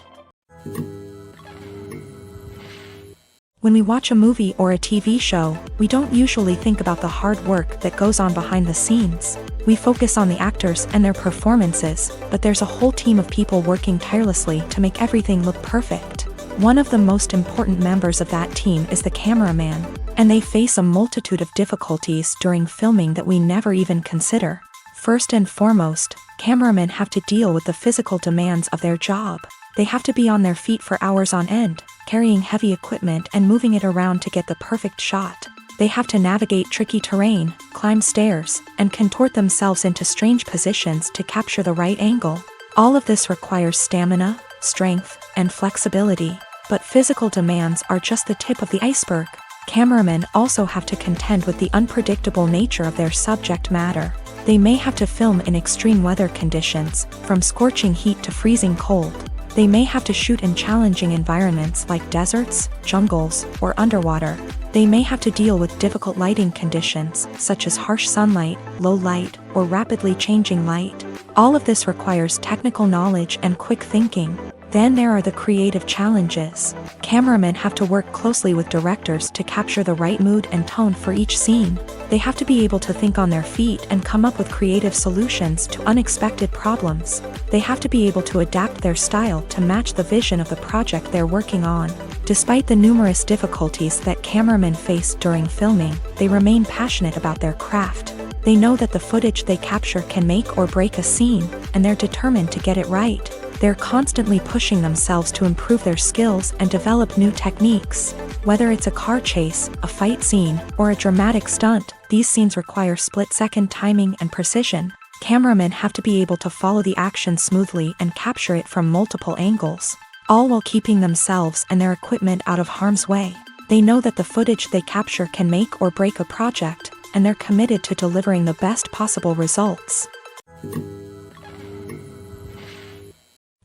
Speaker 1: When we watch a movie or a TV show, we don't usually think about the hard work that goes on behind the scenes. We focus on the actors and their performances, but there's a whole team of people working tirelessly to make everything look perfect. One of the most important members of that team is the cameraman, and they face a multitude of difficulties during filming that we never even consider. First and foremost, cameramen have to deal with the physical demands of their job. They have to be on their feet for hours on end, carrying heavy equipment and moving it around to get the perfect shot. They have to navigate tricky terrain, climb stairs, and contort themselves into strange positions to capture the right angle. All of this requires stamina, strength, and flexibility. But physical demands are just the tip of the iceberg. Cameramen also have to contend with the unpredictable nature of their subject matter. They may have to film in extreme weather conditions, from scorching heat to freezing cold. They may have to shoot in challenging environments like deserts, jungles, or underwater. They may have to deal with difficult lighting conditions, such as harsh sunlight, low light, or rapidly changing light. All of this requires technical knowledge and quick thinking. Then there are the creative challenges. Cameramen have to work closely with directors to capture the right mood and tone for each scene. They have to be able to think on their feet and come up with creative solutions to unexpected problems. They have to be able to adapt their style to match the vision of the project they're working on. Despite the numerous difficulties that cameramen face during filming, they remain passionate about their craft. They know that the footage they capture can make or break a scene, and they're determined to get it right. They're constantly pushing themselves to improve their skills and develop new techniques. Whether it's a car chase, a fight scene, or a dramatic stunt, these scenes require split-second timing and precision. Cameramen have to be able to follow the action smoothly and capture it from multiple angles, all while keeping themselves and their equipment out of harm's way. They know that the footage they capture can make or break a project, and they're committed to delivering the best possible results.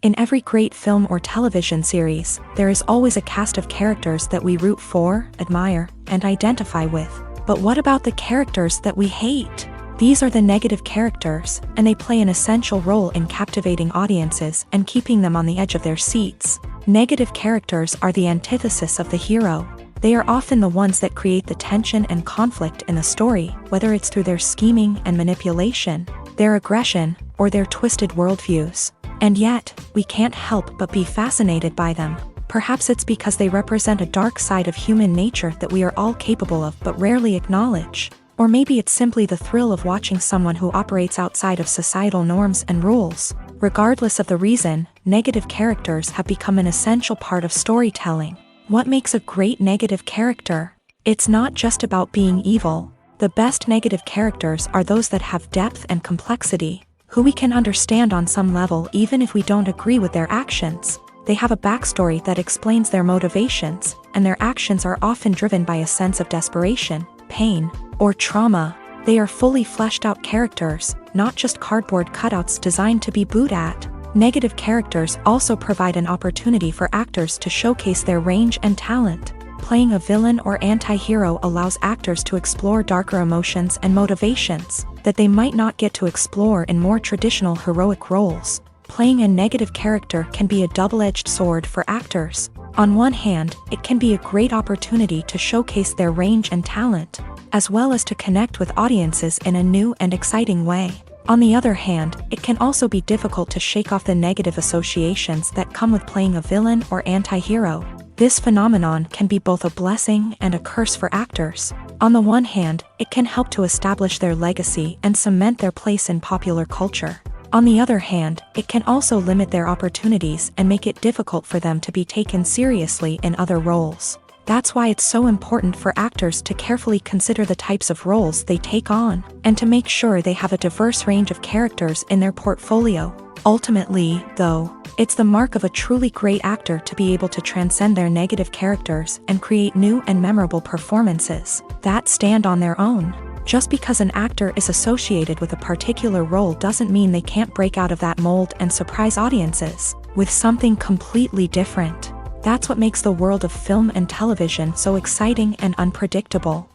Speaker 1: In every great film or television series, there is always a cast of characters that we root for, admire, and identify with. But what about the characters that we hate? These are the negative characters, and they play an essential role in captivating audiences and keeping them on the edge of their seats. Negative characters are the antithesis of the hero. They are often the ones that create the tension and conflict in the story, whether it's through their scheming and manipulation, their aggression, or their twisted worldviews. And yet, we can't help but be fascinated by them. Perhaps it's because they represent a dark side of human nature that we are all capable of but rarely acknowledge. Or maybe it's simply the thrill of watching someone who operates outside of societal norms and rules. Regardless of the reason, negative characters have become an essential part of storytelling. What makes a great negative character? It's not just about being evil. The best negative characters are those that have depth and complexity, who we can understand on some level even if we don't agree with their actions. They have a backstory that explains their motivations, and their actions are often driven by a sense of desperation, pain, or trauma. They are fully fleshed out characters, not just cardboard cutouts designed to be booed at. Negative characters also provide an opportunity for actors to showcase their range and talent. Playing a villain or anti-hero allows actors to explore darker emotions and motivations that they might not get to explore in more traditional heroic roles. Playing a negative character can be a double-edged sword for actors. On one hand, it can be a great opportunity to showcase their range and talent, as well as to connect with audiences in a new and exciting way. On the other hand, it can also be difficult to shake off the negative associations that come with playing a villain or anti-hero. This phenomenon can be both a blessing and a curse for actors. On the one hand, it can help to establish their legacy and cement their place in popular culture. On the other hand, it can also limit their opportunities and make it difficult for them to be taken seriously in other roles. That's why it's so important for actors to carefully consider the types of roles they take on, and to make sure they have a diverse range of characters in their portfolio. Ultimately, though, it's the mark of a truly great actor to be able to transcend their negative characters and create new and memorable performances that stand on their own. Just because an actor is associated with a particular role doesn't mean they can't break out of that mold and surprise audiences with something completely different. That's what makes the world of film and television so exciting and unpredictable.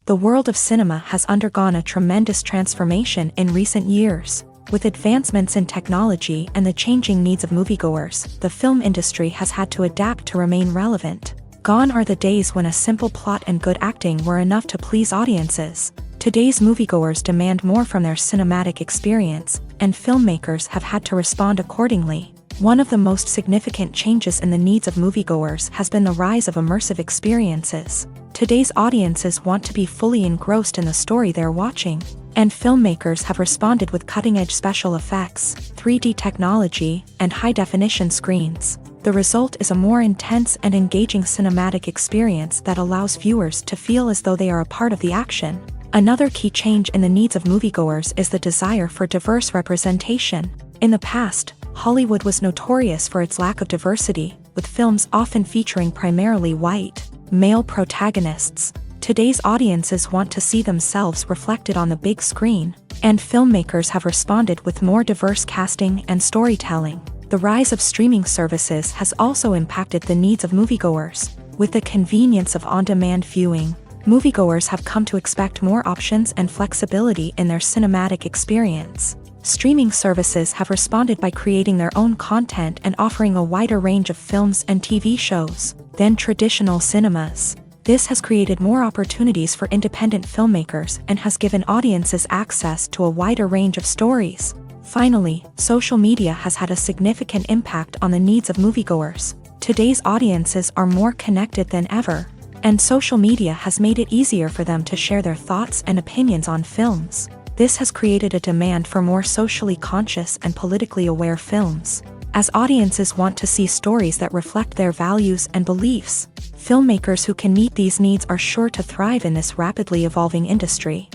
Speaker 1: The world of cinema has undergone a tremendous transformation in recent years. With advancements in technology and the changing needs of moviegoers, the film industry has had to adapt to remain relevant. Gone are the days when a simple plot and good acting were enough to please audiences. Today's moviegoers demand more from their cinematic experience, and filmmakers have had to respond accordingly. One of the most significant changes in the needs of moviegoers has been the rise of immersive experiences. Today's audiences want to be fully engrossed in the story they're watching, and filmmakers have responded with cutting-edge special effects, 3D technology, and high-definition screens. The result is a more intense and engaging cinematic experience that allows viewers to feel as though they are a part of the action. Another key change in the needs of moviegoers is the desire for diverse representation. In the past, Hollywood was notorious for its lack of diversity, with films often featuring primarily white, male protagonists. Today's audiences want to see themselves reflected on the big screen, and filmmakers have responded with more diverse casting and storytelling. The rise of streaming services has also impacted the needs of moviegoers. With the convenience of on-demand viewing, moviegoers have come to expect more options and flexibility in their cinematic experience. Streaming services have responded by creating their own content and offering a wider range of films and TV shows than traditional cinemas. This has created more opportunities for independent filmmakers and has given audiences access to a wider range of stories. Finally, social media has had a significant impact on the needs of moviegoers. Today's audiences are more connected than ever, and social media has made it easier for them to share their thoughts and opinions on films. This has created a demand for more socially conscious and politically aware films. As audiences want to see stories that reflect their values and beliefs, filmmakers who can meet these needs are sure to thrive in this rapidly evolving industry.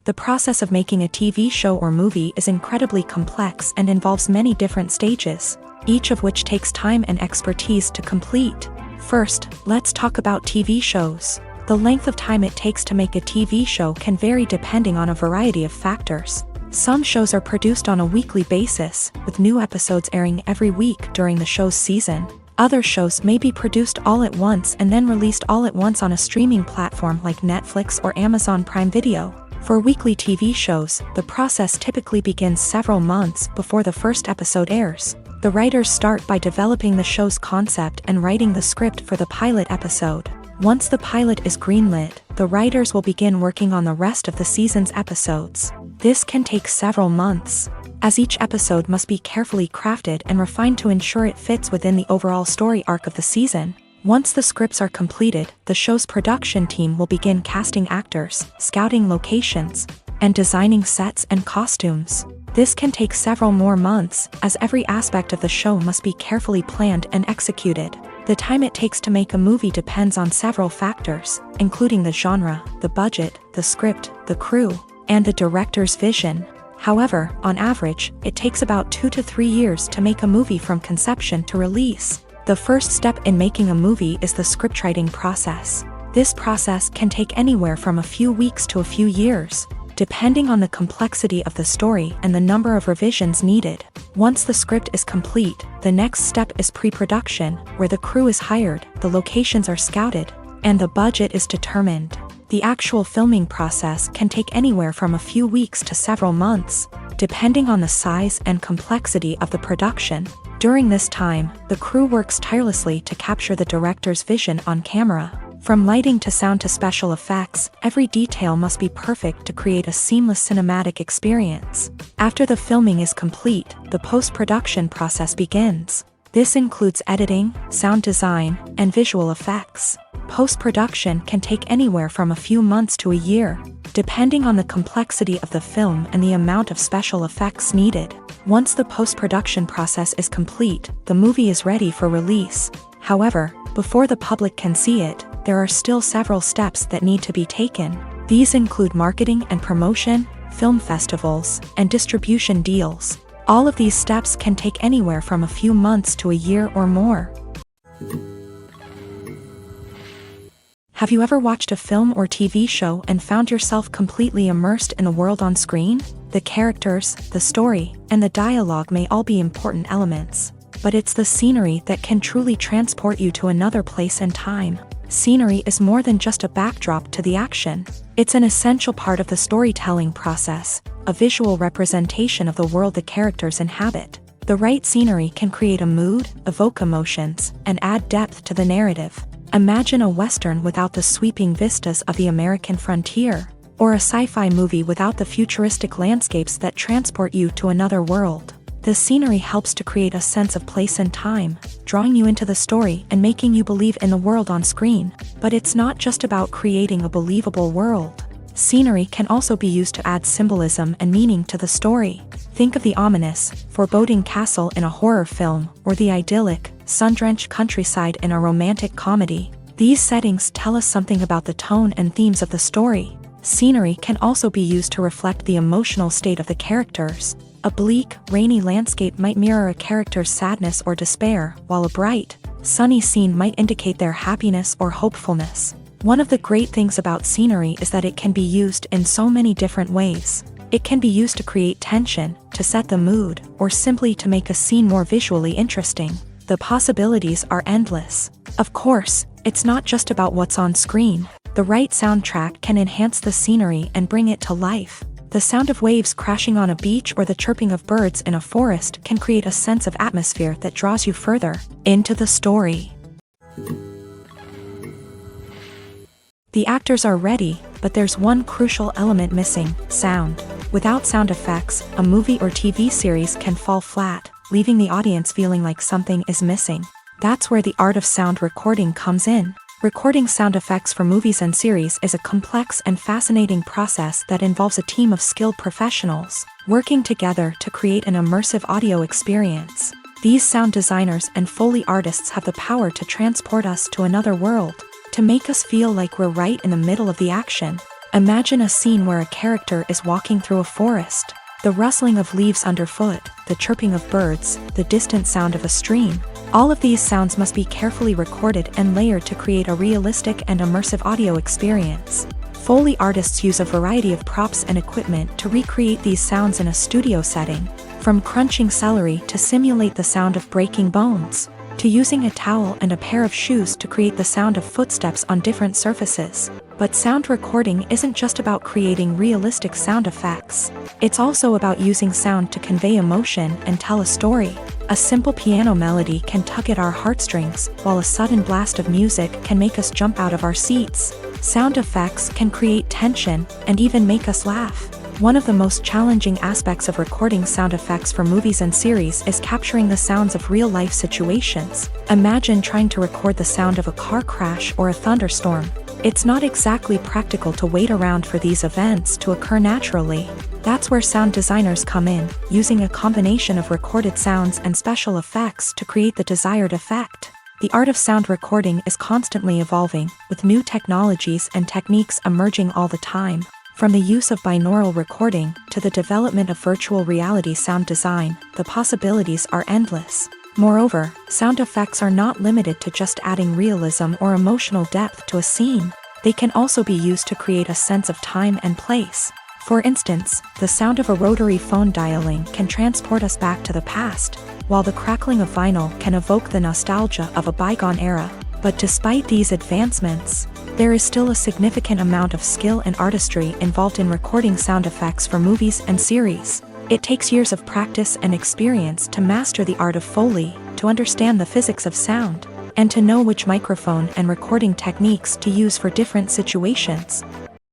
Speaker 1: The process of making a TV show or movie is incredibly complex and involves many different stages, each of which takes time and expertise to complete. First, let's talk about TV shows. The length of time it takes to make a TV show can vary depending on a variety of factors. Some shows are produced on a weekly basis, with new episodes airing every week during the show's season. Other shows may be produced all at once and then released all at once on a streaming platform like Netflix or Amazon Prime Video. For weekly TV shows, the process typically begins several months before the first episode airs. The writers start by developing the show's concept and writing the script for the pilot episode. Once the pilot is greenlit, the writers will begin working on the rest of the season's episodes. This can take several months, as each episode must be carefully crafted and refined to ensure it fits within the overall story arc of the season. Once the scripts are completed, the show's production team will begin casting actors, scouting locations, and designing sets and costumes. This can take several more months, as every aspect of the show must be carefully planned and executed. The time it takes to make a movie depends on several factors, including the genre, the budget, the script, the crew, and the director's vision. However, on average, it takes about 2 to 3 years to make a movie from conception to release. The first step in making a movie is the scriptwriting process. This process can take anywhere from a few weeks to a few years, depending on the complexity of the story and the number of revisions needed. Once the script is complete, the next step is pre-production, where the crew is hired, the locations are scouted, and the budget is determined. The actual filming process can take anywhere from a few weeks to several months, depending on the size and complexity of the production. During this time, the crew works tirelessly to capture the director's vision on camera. From lighting to sound to special effects, every detail must be perfect to create a seamless cinematic experience. After the filming is complete, the post-production process begins. This includes editing, sound design, and visual effects. Post-production can take anywhere from a few months to a year, depending on the complexity of the film and the amount of special effects needed. Once the post-production process is complete, the movie is ready for release. However, before the public can see it, there are still several steps that need to be taken. These include marketing and promotion, film festivals, and distribution deals. All of these steps can take anywhere from a few months to a year or more. Have you ever watched a film or TV show and found yourself completely immersed in the world on screen? The characters, the story, and the dialogue may all be important elements, but it's the scenery that can truly transport you to another place and time. Scenery is more than just a backdrop to the action. It's an essential part of the storytelling process, a visual representation of the world the characters inhabit. The right scenery can create a mood, evoke emotions, and add depth to the narrative. Imagine a Western without the sweeping vistas of the American frontier, or a sci-fi movie without the futuristic landscapes that transport you to another world. The scenery helps to create a sense of place and time, drawing you into the story and making you believe in the world on screen. But it's not just about creating a believable world. Scenery can also be used to add symbolism and meaning to the story. Think of the ominous, foreboding castle in a horror film, or the idyllic, sun-drenched countryside in a romantic comedy. These settings tell us something about the tone and themes of the story. Scenery can also be used to reflect the emotional state of the characters. A bleak, rainy landscape might mirror a character's sadness or despair, while a bright, sunny scene might indicate their happiness or hopefulness. One of the great things about scenery is that it can be used in so many different ways. It can be used to create tension, to set the mood, or simply to make a scene more visually interesting. The possibilities are endless. Of course, it's not just about what's on screen. The right soundtrack can enhance the scenery and bring it to life. The sound of waves crashing on a beach or the chirping of birds in a forest can create a sense of atmosphere that draws you further into the story. The actors are ready, but there's one crucial element missing: sound. Without sound effects, a movie or TV series can fall flat, leaving the audience feeling like something is missing. That's where the art of sound recording comes in. Recording sound effects for movies and series is a complex and fascinating process that involves a team of skilled professionals working together to create an immersive audio experience. These sound designers and Foley artists have the power to transport us to another world, to make us feel like we're right in the middle of the action. Imagine a scene where a character is walking through a forest. The rustling of leaves underfoot, the chirping of birds, the distant sound of a stream. All of these sounds must be carefully recorded and layered to create a realistic and immersive audio experience. Foley artists use a variety of props and equipment to recreate these sounds in a studio setting, from crunching celery to simulate the sound of breaking bones, to using a towel and a pair of shoes to create the sound of footsteps on different surfaces. But sound recording isn't just about creating realistic sound effects. It's also about using sound to convey emotion and tell a story. A simple piano melody can tug at our heartstrings, while a sudden blast of music can make us jump out of our seats. Sound effects can create tension and even make us laugh. One of the most challenging aspects of recording sound effects for movies and series is capturing the sounds of real-life situations. Imagine trying to record the sound of a car crash or a thunderstorm. It's not exactly practical to wait around for these events to occur naturally. That's where sound designers come in, using a combination of recorded sounds and special effects to create the desired effect. The art of sound recording is constantly evolving, with new technologies and techniques emerging all the time. From the use of binaural recording to the development of virtual reality sound design, the possibilities are endless. Moreover, sound effects are not limited to just adding realism or emotional depth to a scene. They can also be used to create a sense of time and place. For instance, the sound of a rotary phone dialing can transport us back to the past, while the crackling of vinyl can evoke the nostalgia of a bygone era. But despite these advancements, there is still a significant amount of skill and artistry involved in recording sound effects for movies and series. It takes years of practice and experience to master the art of Foley, to understand the physics of sound, and to know which microphone and recording techniques to use for different situations.